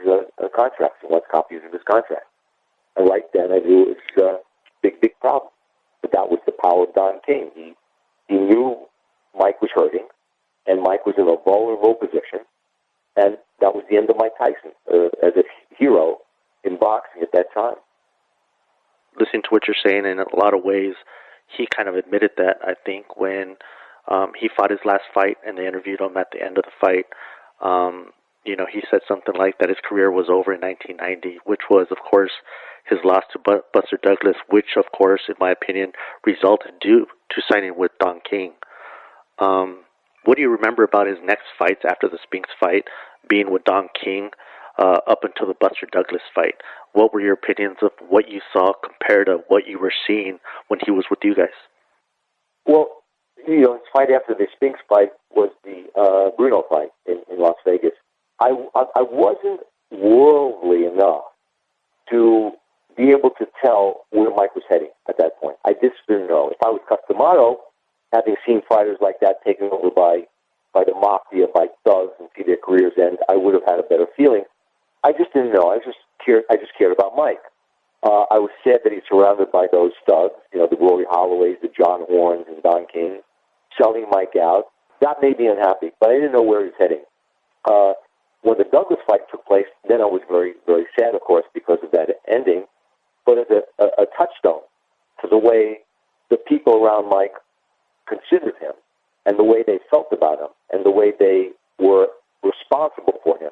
contract. He wants copies of his contract. And right then, I knew it was a big problem. But that was the power of Don King. He knew Mike was hurting, and Mike was in a vulnerable position, and that was the end of Mike Tyson as a hero in boxing at that time. Listening to what you're saying, in a lot of ways, he kind of admitted that, I think, when he fought his last fight and they interviewed him at the end of the fight. He said something like that his career was over in 1990, which was, of course, his loss to Buster Douglas, which, of course, in my opinion, resulted due to signing with Don King. What do you remember about his next fights after the Spinks fight, being with Don King up until the Buster Douglas fight? What were your opinions of what you saw compared to what you were seeing when he was with you guys? Well, his fight after the Spinks fight was the Bruno fight in Las Vegas. I wasn't worldly enough to be able to tell where Mike was heading at that point. I just didn't know. If I was Cus D'Amato, having seen fighters like that taken over by the mafia, by thugs, and see their careers end, I would have had a better feeling. I just didn't know. I just cared about Mike. I was sad that he's surrounded by those thugs, the Rory Holloways, the John Horns, and Don King, selling Mike out. That made me unhappy, but I didn't know where he was heading. When the Douglas fight took place, then I was very, very sad, of course, because of that ending. But as a touchstone to the way the people around Mike considered him and the way they felt about him and the way they were responsible for him.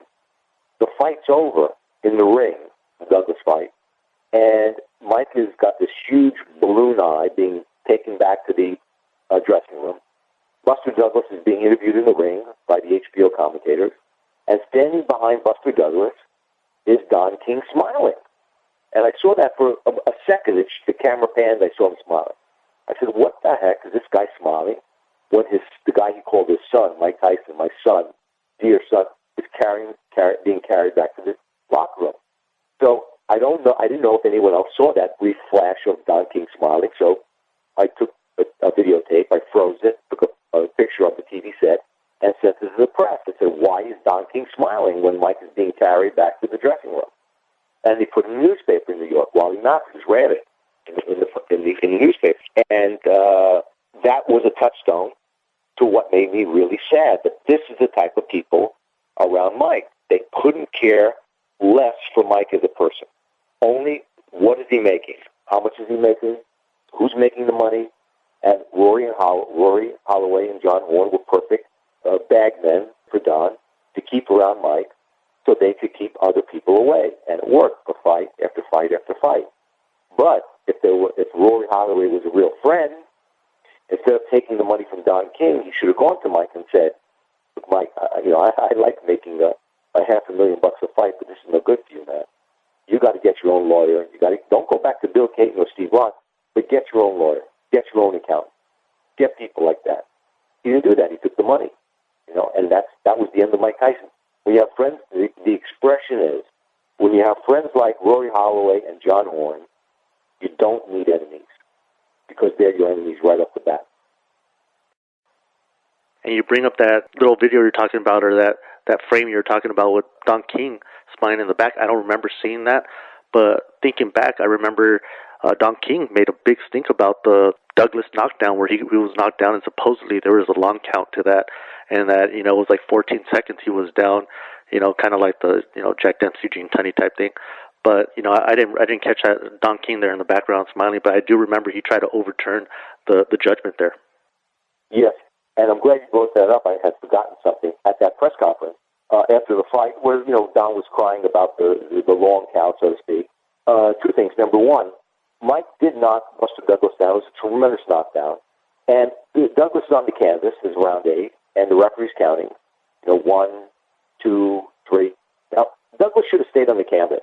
The fight's over in the ring, the Douglas fight, and Mike has got this huge balloon eye being taken back to the dressing room. Buster Douglas is being interviewed in the ring by the HBO commentators, and standing behind Buster Douglas is Don King smiling. And I saw that for a second. The camera panned, I saw him smiling. I said, what the heck is this guy smiling when the guy he called his son, Mike Tyson, my son, dear son, is being carried back to the locker room? So I didn't know if anyone else saw that brief flash of Don King smiling. So I took a videotape, I froze it, took a picture of the TV set, and sent it to the press. I said, why is Don King smiling when Mike is being carried back to the dressing room? And they put it in the newspaper in New York. Wally Matthews read it in the newspaper. And that was a touchstone to what made me really sad, that this is the type of people around Mike. They couldn't care less for Mike as a person. Only what is he making? How much is he making? who's making the money, and Rory Holloway and John Horn were perfect bagmen for Don to keep around Mike so they could keep other people away. And it worked for fight after fight after fight. But if Rory Holloway was a real friend, instead of taking the money from Don King, he should have gone to Mike and said, "Look, Mike, I like making a $500,000 a fight, but this is no good for you, man. You got to get your own lawyer. Don't go back to Bill Caton or Steve Rock, but get your own lawyer, get your own accountant, get people like that." He didn't do that. He took the money, and that was the end of Mike Tyson. When you have friends, the expression is, when you have friends like Rory Holloway and John Horn, you don't need enemies, because they're your enemies right off the bat. And you bring up that little video you're talking about, or that frame you're talking about with Don King spying in the back. I don't remember seeing that, but thinking back, I remember Don King made a big stink about the Douglas knockdown, where he was knocked down, and supposedly there was a long count to that, and that it was like 14 seconds he was down, kind of like the Jack Dempsey, Gene Tunney type thing. But I didn't catch that Don King there in the background smiling, but I do remember he tried to overturn the judgment there. Yes, and I'm glad you brought that up. I had forgotten something at that press conference after the fight, where Don was crying about the long count, so to speak. Two things. Number one, Mike did knock Buster Douglas down. It was a tremendous knockdown, and Douglas is on the canvas. It's round 8, and the referee's counting. 1, 2, 3. Now Douglas should have stayed on the canvas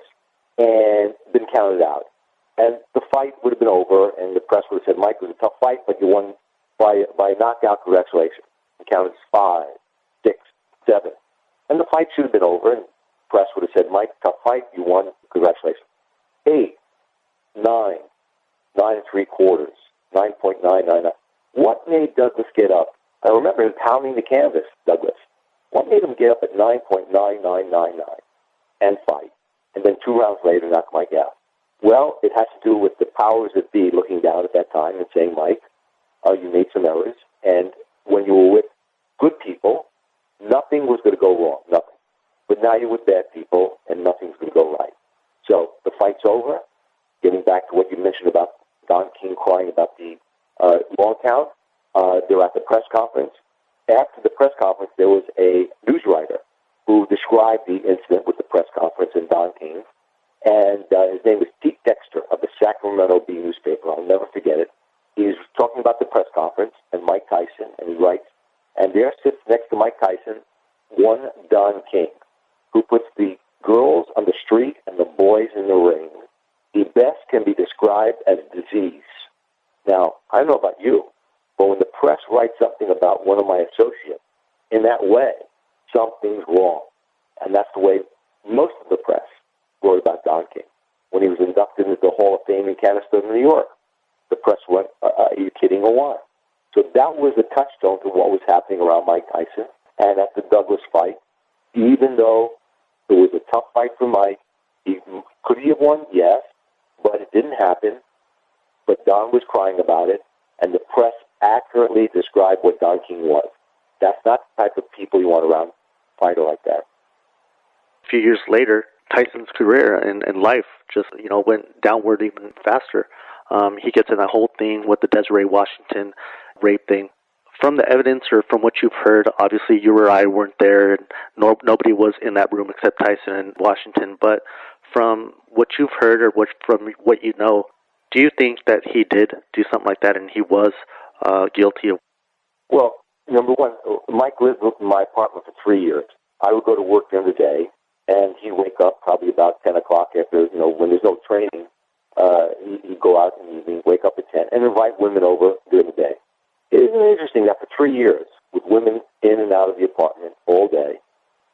and been counted out, and the fight would have been over, and the press would have said, "Mike, it was a tough fight, but you won by a knockout. Congratulations." He counted 5, 6, 7, and the fight should have been over, and the press would have said, "Mike, tough fight, you won. Congratulations." 8, 9, 9 3/4, 9.999. What made Douglas get up? I remember him pounding the canvas, Douglas. What made him get up at 9.9999 and fight, and then 2 rounds later knock Mike out? Well, it has to do with the powers that be looking down at that time and saying, "Mike, you made some errors, and when you were with good people, nothing was going to go wrong, nothing. But now you're with bad people, and nothing's going to go right." So the fight's over. Getting back to what you mentioned about Don King crying about the long count, they're at the press conference. After the press conference, there was a news writer who described the incident with the press conference and Don King, and his name was Pete Dexter of the Sacramento Bee newspaper. I'll never forget it. He was talking about the press conference and Mike Tyson, and he writes, "And there sits next to Mike Tyson one Don King, who puts the girls on the street and the boys in the ring. He best can be described as disease." Now, I don't know about you, but when the press writes something about one of my associates in that way, something's wrong. And that's the way most of the press wrote about Don King. When he was inducted into the Hall of Fame in Canastota, New York, the press went, "Are you kidding or what?" So that was a touchstone to what was happening around Mike Tyson. And at the Douglas fight, even though it was a tough fight for Mike, could he have won? Yes, but it didn't happen. But Don was crying about it, and the press accurately described what Don King was. That's not the type of people you want around a fighter like that. A few years later, Tyson's career and life just went downward even faster. He gets in that whole thing with the Desiree Washington rape thing. From the evidence or from what you've heard, obviously you or I weren't there, and nobody was in that room except Tyson and Washington. But from what you've heard or from what you know, do you think that he did do something like that and he was guilty? Well, number one, Mike lived in my apartment for 3 years. I would go to work during the day, and he'd wake up probably about 10 o'clock after, when there's no training. He'd go out in the evening, wake up at 10, and invite women over during the day. Isn't it interesting that for 3 years, with women in and out of the apartment all day,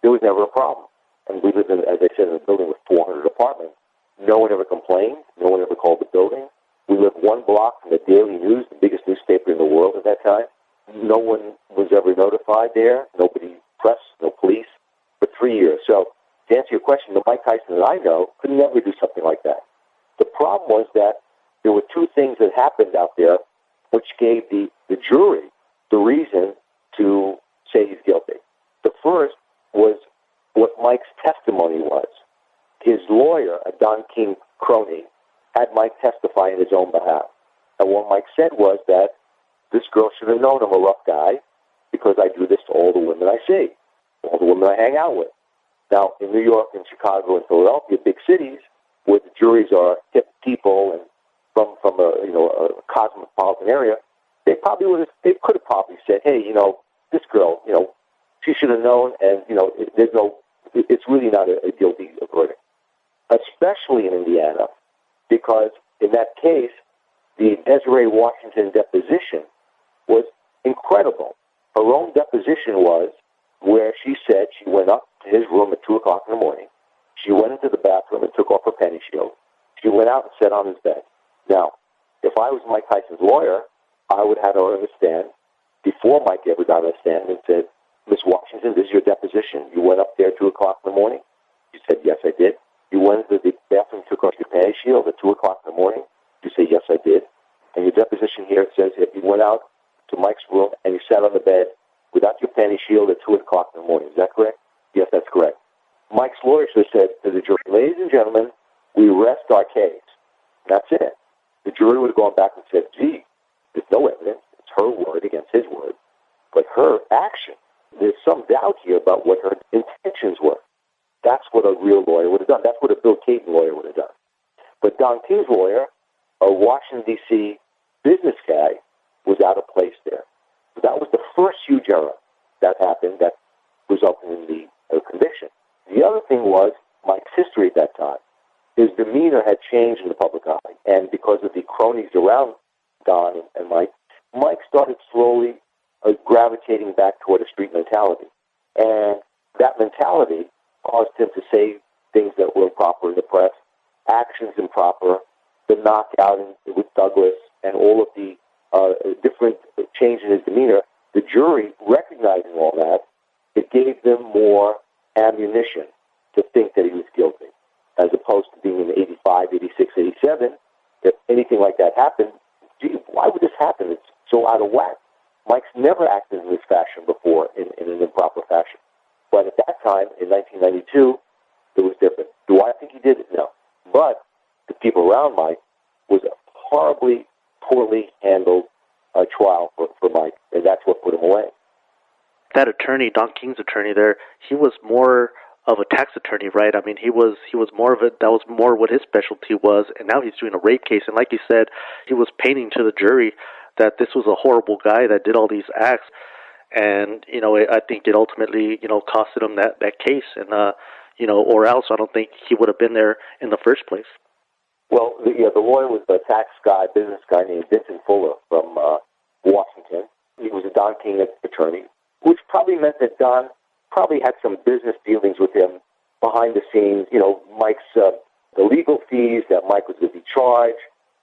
there was never a problem? And we lived in, as I said, in a building with 400 apartments. No one ever complained. No one ever called the building. We lived 1 block from the Daily News, the biggest newspaper in the world at that time. No one was ever notified there. Nobody, press, no police, for 3 years. So to answer your question, the Mike Tyson that I know could never do something like that. The problem was that there were 2 things that happened out there which gave the jury the reason to say he's guilty. The first was what Mike's testimony was. His lawyer, a Don King crony, had Mike testify in his own behalf. And what Mike said was that this girl should have known I'm a rough guy because I do this to all the women I see, all the women I hang out with. Now, in New York and Chicago and Philadelphia, big cities, where the juries are hip people and from a cosmopolitan area, they could have probably said, hey, this girl, she should have known, and it's really not a guilty verdict, especially in Indiana, because in that case, the Desiree Washington deposition was incredible. Her own deposition was where she said she went up to his room at 2 o'clock in the morning. She went into the bathroom and took off her penny shield. She went out and sat on his bed. Now, if I was Mike Tyson's lawyer, I would have her understand before Mike ever got on the stand and said, Miss Washington, this is your deposition. You went up there at 2 o'clock in the morning? She said, yes, I did. You went into the bathroom and took off your panty shield at 2 o'clock in the morning? You say, yes, I did. And your deposition here says that you went out to Mike's room and you sat on the bed without your panty shield at 2 o'clock in the morning. Is that correct? Yes, that's correct. Mike's lawyer should have said to the jury, ladies and gentlemen, we rest our case. That's it. The jury would have gone back and said, gee, there's no evidence. It's her word against his word. But her action, there's some doubt here about what her intentions were. That's what a real lawyer would have done. That's what a Bill Caton lawyer would have done. But Don King's lawyer, a Washington, D.C. business guy, was out of place there. So that was the first huge error that happened that resulted in the conviction. The other thing was Mike's history at that time. His demeanor had changed in the public eye, and because of the cronies around Don and Mike started slowly gravitating back toward a street mentality. And that mentality caused him to say things that were improper in the press, actions improper, the knockout with Douglas, and all of the different change in his demeanor. The jury, recognizing all that, it gave them more ammunition to think that he was guilty, as opposed to being in 85, 86, 87. If anything like that happened, gee, why would this happen? It's so out of whack. Mike's never acted in this fashion before, in an improper fashion. But at that time, in 1992, it was different. Do I think he did it? No. But the people around Mike was a horribly, poorly handled trial for Mike, and that's what put him away. That attorney, Don King's attorney there, he was more of a tax attorney, right? I mean, he was more of it. That was more what his specialty was, and now he's doing a rape case. And like you said, he was painting to the jury that this was a horrible guy that did all these acts, and I think it ultimately costed him that case, and or else I don't think he would have been there in the first place. Well, the lawyer was a tax guy, business guy named Vincent Fuller from Washington. He was a Don King attorney, which probably meant that Don probably had some business dealings with him behind the scenes. Mike's the legal fees that Mike was going to be charged.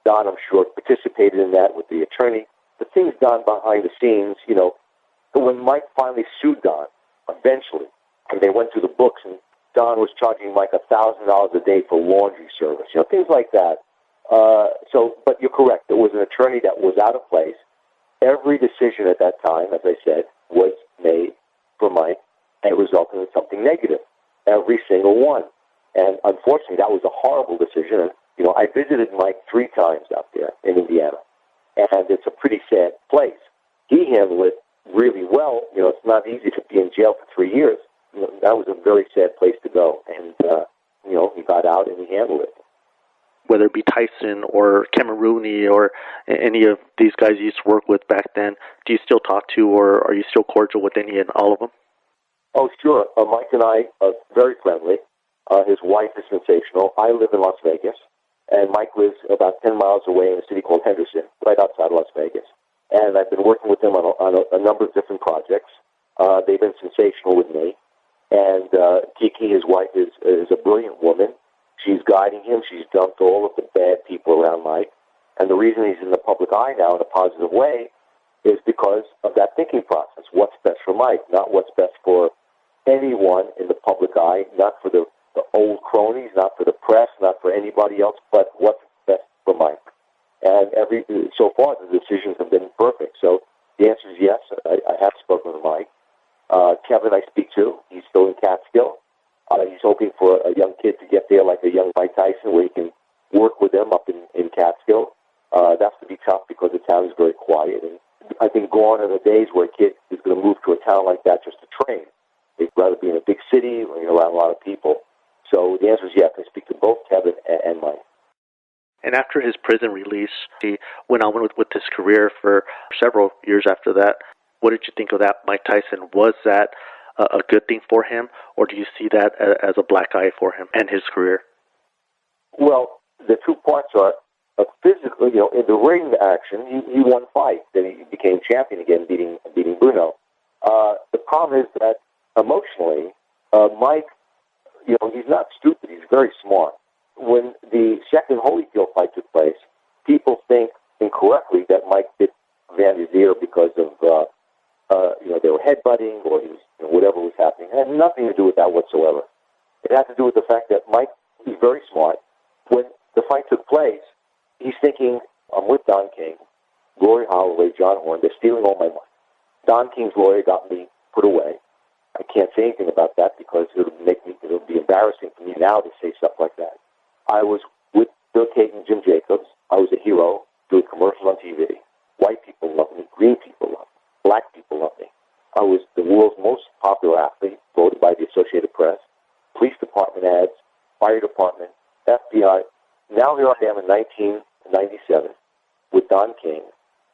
Don, I'm sure, participated in that with the attorney. The things done behind the scenes, when Mike finally sued Don, eventually, and they went through the books, and Don was charging Mike $1,000 a day for laundry service, things like that. But you're correct. There was an attorney that was out of place. Every decision at that time, as I said, was made for Mike, and it resulted in something negative. Every single one. And unfortunately, that was a horrible decision. And, I visited Mike 3 times out there in Indiana, and it's a pretty sad place. He handled it really well. It's not easy to be in jail for 3 years. That was a very sad place to go. And, he got out and he handled it. Whether it be Tyson or Camerooni or any of these guys you used to work with back then, do you still talk to, or are you still cordial with any and all of them? Oh, sure. Mike and I are very friendly. His wife is sensational. I live in Las Vegas, and Mike lives about 10 miles away in a city called Henderson, right outside Las Vegas. And I've been working with him on a number of different projects. They've been sensational with me. And Kiki, his wife, is a brilliant woman. She's guiding him. She's dumped all of the bad people around Mike. And the reason he's in the public eye now in a positive way is because of that thinking process. What's best for Mike, not what's best for anyone in the public eye, not for the old cronies, not for the press, not for anybody else, but what's best for Mike. And so far, the decisions have been perfect. So the answer is yes. I have spoken with Mike. Kevin I speak to. He's still in Catskill. He's hoping for a young kid to get there like a young Mike Tyson, where he can work with them up in Catskill. That's going to be tough because the town is very quiet. And I think gone are the days where a kid is going to move to a town like that just to train. They'd rather be in a big city or around a lot of people. So the answer is yes. I speak to both Kevin and Mike. And after his prison release, he went on with his career for several years after that. What did you think of that, Mike Tyson? Was that a good thing for him, or do you see that as a black eye for him and his career? Well, the two parts are physically, in the ring action, he won fights. Then he became champion again, beating Bruno. The problem is that emotionally, Mike, he's not stupid. He's very smart. When the second Holyfield fight took place, people think incorrectly that Mike bit Vander's ear because of, they were headbutting or he was, whatever was happening. It had nothing to do with that whatsoever. It had to do with the fact that Mike is very smart. When the fight took place, he's thinking, I'm with Don King, Glory Holloway, John Horn. They're stealing all my money. Don King's lawyer got me put away. I can't say anything about that because it'll be embarrassing for me now to say stuff like that. I was with Bill Caton, Jim Jacobs. I was a hero doing commercials on TV. White people love me. Green people love me. Black people love me. I was the world's most popular athlete, voted by the Associated Press. Police department ads, fire department, FBI. Now here I am in 1997 with Don King,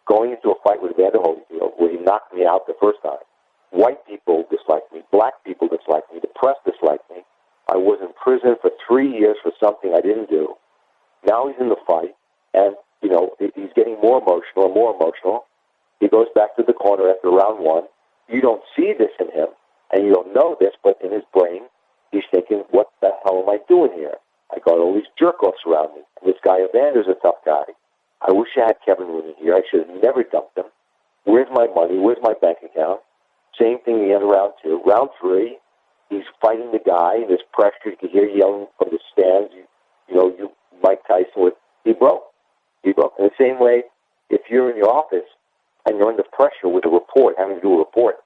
going into a fight with Evander Holyfield, where he knocked me out the first time. White people disliked me. Black people disliked me. The press disliked me. I was in prison for 3 years for something I didn't do. Now he's in the fight, and, he's getting more emotional and more emotional. He goes back to the corner after round one. You don't see this in him, and you don't know this, but in his brain, he's thinking, what the hell am I doing here? I got all these jerk-offs around me. And this guy Evander's a tough guy. I wish I had Kevin Rooney here. I should have never dumped him. Where's my money? Where's my bank account? Same thing in the end of round two. Round three, he's fighting the guy. There's pressure. You can hear yelling from the stands. Mike Tyson, he broke. He broke. In the same way, if you're in your office and you're under pressure with a report, having to do a report,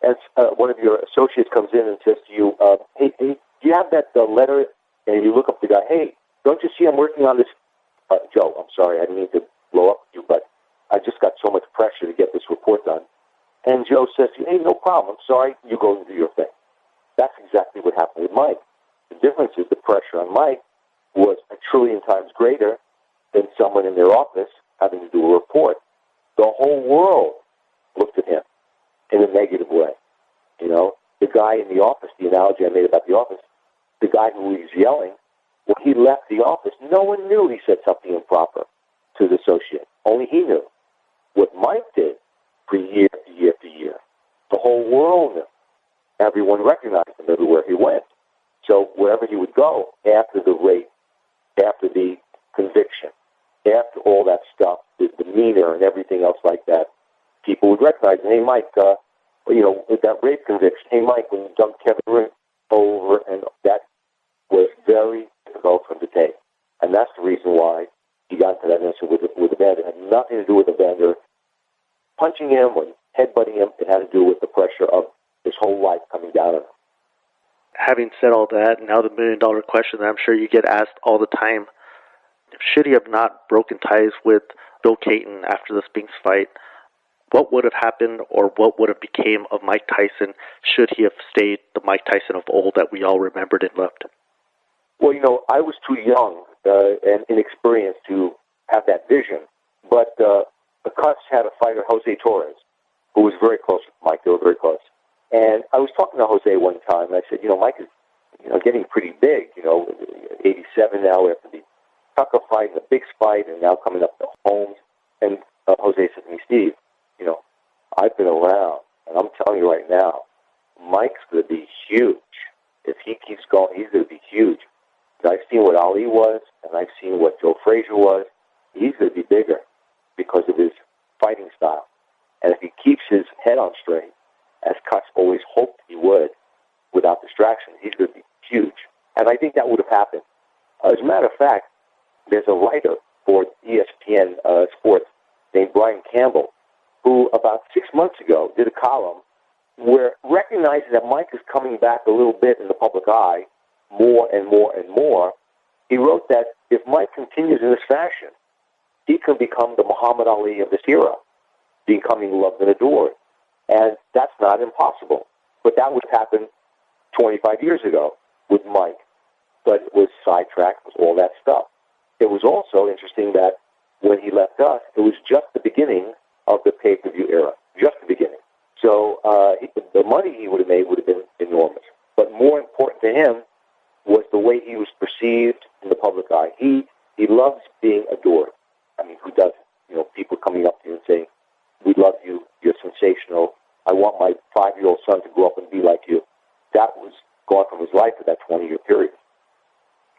and one of your associates comes in and says to you, hey, do you have that letter? And you look up the guy, hey, don't you see I'm working on this? Joe, I'm sorry, I didn't mean to blow up with you, but I just got so much pressure to get this report done. And Joe says to you, hey, no problem, I'm sorry, you go and do your thing. That's exactly what happened with Mike. The difference is the pressure on Mike was a trillion times greater than someone in their office having to do a report. The whole world looked at him in a negative way. The guy in the office, the analogy I made about the office, the guy who was yelling, when he left the office, no one knew he said something improper to the associate. Only he knew. What Mike did for year after year after year, the whole world knew. Everyone recognized him everywhere he went. So wherever he would go, after the rape, after the conviction, after all that stuff, the demeanor and everything else like that, people would recognize him. Hey, Mike, with that rape conviction, hey, Mike, when you dumped Kevin Ring over, and that was very difficult for him to take. And that's the reason why he got into that incident with Evander. It had nothing to do with Evander punching him or headbutting him. It had to do with the pressure of his whole life coming down on him. Having said all that, now the million-dollar question that I'm sure you get asked all the time, should he have not broken ties with Bill Caton after the Spinks fight? What would have happened, or what would have became of Mike Tyson should he have stayed the Mike Tyson of old that we all remembered and loved? Well, I was too young and inexperienced to have that vision. But the Cus had a fighter, Jose Torres, who was very close with Mike. They were very close. And I was talking to Jose one time, and I said, Mike is, getting pretty big, 87 now after the Tucker fight and the Biggs fight, and now coming up to Holmes. And Jose said to me, Steve, I've been around, and I'm telling you right now, Mike's going to be huge. If he keeps going, he's going to be huge. I've seen what Ali was, and I've seen what Joe Frazier was. He's going to be bigger because of his fighting style. And if he keeps his head on straight, as Cus always hoped he would, without distraction, he's going to be huge. And I think that would have happened. As a matter of fact, there's a writer for ESPN Sports named Brian Campbell, who about 6 months ago did a column where recognizing that Mike is coming back a little bit in the public eye, more and more and more, he wrote that if Mike continues in this fashion, he can become the Muhammad Ali of this era, becoming loved and adored. And that's not impossible. But that would happen 25 years ago with Mike. But it was sidetracked with all that stuff. It was also interesting that when he left us, it was just the beginning of the pay-per-view era, just the beginning. So the money he would have made would have been enormous. But more important to him was the way he was perceived in the public eye. He loves being adored. I mean, who doesn't? You know, people coming up to you and saying, "We love you. You're sensational. I want my 5-year-old son to grow up and be like you." That was gone from his life for that 20-year period.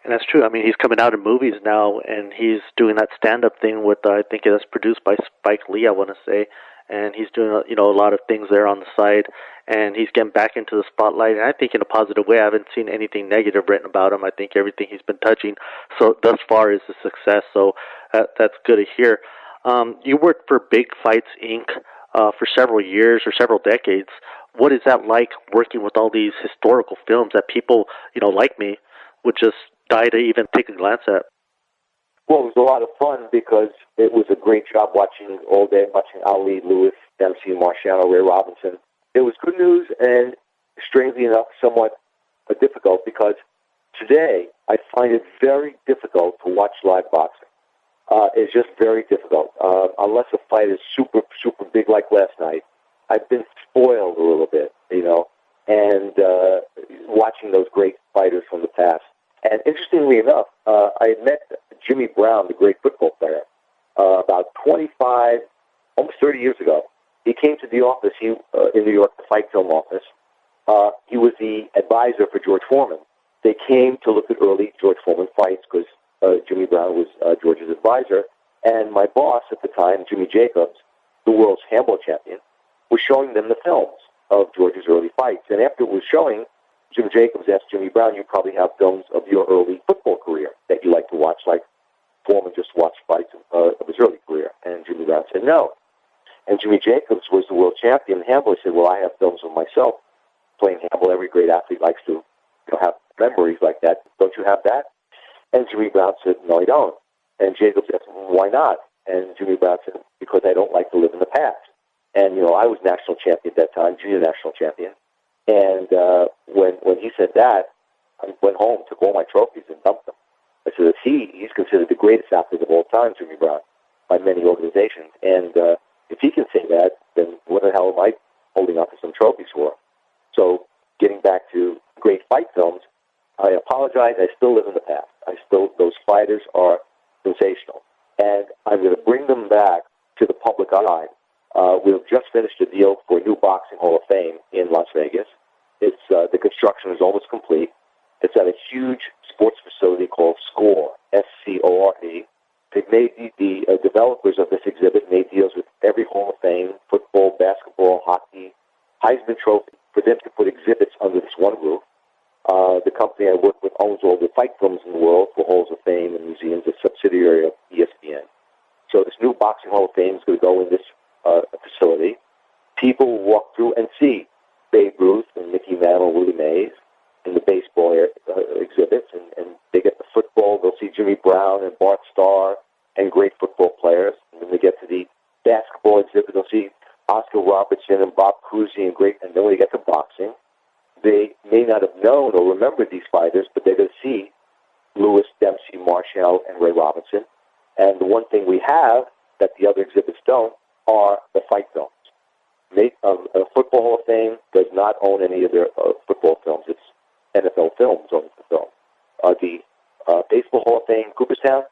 And that's true. I mean, he's coming out in movies now, and he's doing that stand-up thing with, I think that's produced by Spike Lee, I want to say. And he's doing, a lot of things there on the side, and he's getting back into the spotlight, and I think in a positive way. I haven't seen anything negative written about him. I think everything he's been touching so thus far is a success, so that's good to hear. You worked for Big Fights, Inc. For several years or several decades. What is that like, working with all these historical films that people, like me, would just die to even take a glance at? Well, it was a lot of fun because it was a great job watching all day, watching Ali, Lewis, Dempsey, Marciano, Ray Robinson. It was good news and, strangely enough, somewhat difficult because today I find it very difficult to watch live boxing. It's just very difficult. Unless a fight is super, super big like last night, I've been spoiled a little bit, and watching those great fighters from the past. And interestingly enough, I met Jimmy Brown, the great football player, about 25, almost 30 years ago. He came to the office in New York, the Fight Film office. He was the advisor for George Foreman. They came to look at early George Foreman fights because Jimmy Brown was George's advisor. And my boss at the time, Jimmy Jacobs, the world's handball champion, was showing them the films of George's early fights. And after it was showing, Jim Jacobs asked Jimmy Brown, "You probably have films of your early football career that you like to watch, like Foreman just watched fights of his early career." And Jimmy Brown said no. And Jimmy Jacobs was the world champion in handball. He said, "Well, I have films of myself playing handball. Every great athlete likes to have memories like that. Don't you have that?" And Jimmy Brown said, "No, I don't." And Jacobs asked, "Why not?" And Jimmy Brown said, "Because I don't like to live in the past." And, I was national champion at that time, junior national champion. And when he said that, I went home, took all my trophies, and dumped them. I said, he's considered the greatest athlete of all time, Jimmy Brown, by many organizations. And if he can say that, then what the hell am I holding on to some trophies for? So getting back to great fight films, I apologize. I still live in the past. Those fighters are sensational. And I'm going to bring them back to the public eye. We've just finished a deal for a new Boxing Hall of Fame in Las Vegas. It's the construction is almost complete. It's at a huge sports facility called SCORE, SCORE. They've made the developers of this exhibit made deals with every Hall of Fame, football, basketball, hockey, Heisman Trophy, for them to put exhibits under this one roof. The company I work with owns all the fight films in the world for Halls of Fame and museums, a subsidiary of ESPN. So this new Boxing Hall of Fame is going to go in this facility. People will walk through and see Babe Ruth and Mickey Mantle, Willie Mays in the baseball exhibits, and they get the football. They'll see Jimmy Brown and Bart Starr and great football players. And when they get to the basketball exhibit, they'll see Oscar Robertson and Bob Cousy and then when they get to boxing, they may not have known or remembered these fighters, but they're going to see Lewis, Dempsey, Marshall, and Ray Robinson. And the one thing we have that the other exhibits don't are the fight films. A Football Hall of Fame does not own any of their football films. It's NFL Films owns the film. The Baseball Hall of Fame, Cooperstown,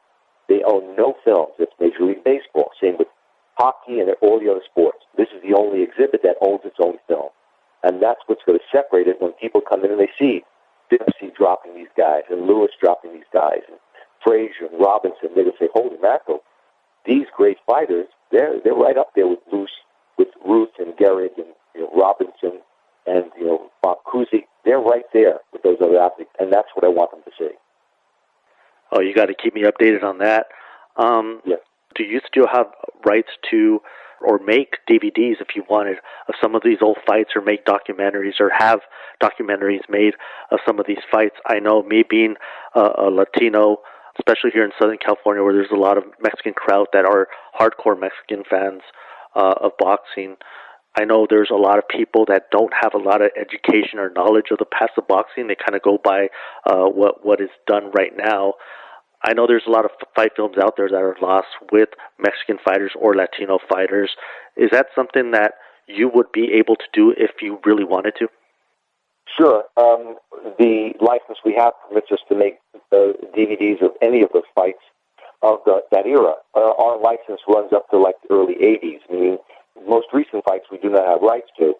they own no films. It's Major League Baseball. Same with hockey and all the other sports. This is the only exhibit that owns its own film. And that's what's going to separate it when people come in and they see Dempsey dropping these guys and Lewis dropping these guys and Frazier and Robinson. They're going to say, holy mackerel, these great fighters, they're right up there with Ruth and Gehrig and Robinson and Bob Cousy. They're right there with those other athletes, and that's what I want them to see. Oh, you got to keep me updated on that. Yes. Do you still have rights to or make DVDs if you wanted of some of these old fights, or make documentaries, or have documentaries made of some of these fights? I know, me being a Latino especially here in Southern California, where there's a lot of Mexican crowd that are hardcore Mexican fans of boxing. I know there's a lot of people that don't have a lot of education or knowledge of the past of boxing. They kind of go by what is done right now. I know there's a lot of fight films out there that are lost with Mexican fighters or Latino fighters. Is that something that you would be able to do if you really wanted to? Sure. The license we have permits us to make DVDs of any of the fights of that era. Our license runs up to like the early 80s, meaning most recent fights we do not have rights to,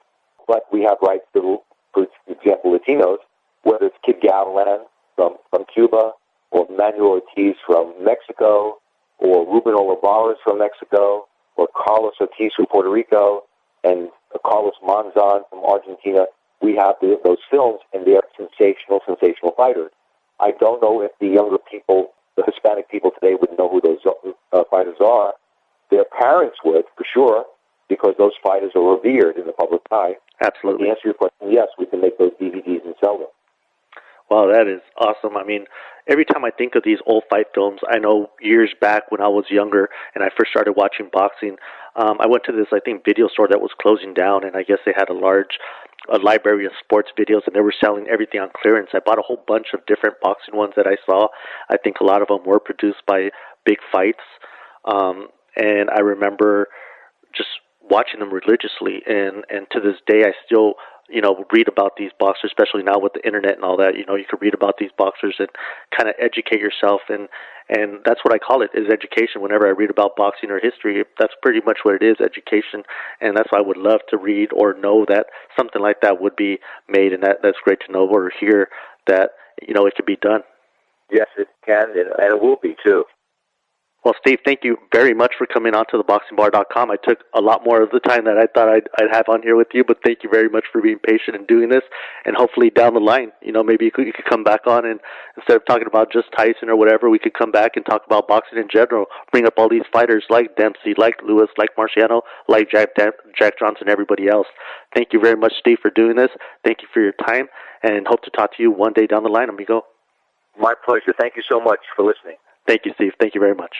but we have rights to, for example, Latinos, whether it's Kid Gavilan from Cuba, or Manuel Ortiz from Mexico, or Ruben Olivares from Mexico, or Carlos Ortiz from Puerto Rico, and Carlos Monzon from Argentina. We have those films, and they are sensational fighters. I don't know if the younger people, the Hispanic people today, would know who those fighters are. Their parents would, for sure, because those fighters are revered in the public eye. Absolutely. But to answer your question, yes, we can make those DVDs and sell them. Wow, that is awesome. I mean, every time I think of these old fight films, I know years back when I was younger and I first started watching boxing, I went to this, I think, video store that was closing down, and I guess they had a library of sports videos, and they were selling everything on clearance. I bought a whole bunch of different boxing ones that I saw. I think a lot of them were produced by Big Fights, and I remember just watching them religiously, and to this day I still read about these boxers, especially now with the internet and all that. You can read about these boxers and kind of educate yourself, and that's what I call it, is education. Whenever I read about boxing or history, that's pretty much what it is, education, and that's why I would love to read or know that something like that would be made, and that's great to know or hear that it could be done. Yes, it can, and it will be too. Well, Steve, thank you very much for coming on to theboxingbar.com. I took a lot more of the time that I thought I'd have on here with you, but thank you very much for being patient and doing this. And hopefully down the line, maybe you could come back on, and instead of talking about just Tyson or whatever, we could come back and talk about boxing in general, bring up all these fighters like Dempsey, like Lewis, like Marciano, like Jack Johnson, everybody else. Thank you very much, Steve, for doing this. Thank you for your time, and hope to talk to you one day down the line, amigo. My pleasure. Thank you so much for listening. Thank you, Steve. Thank you very much.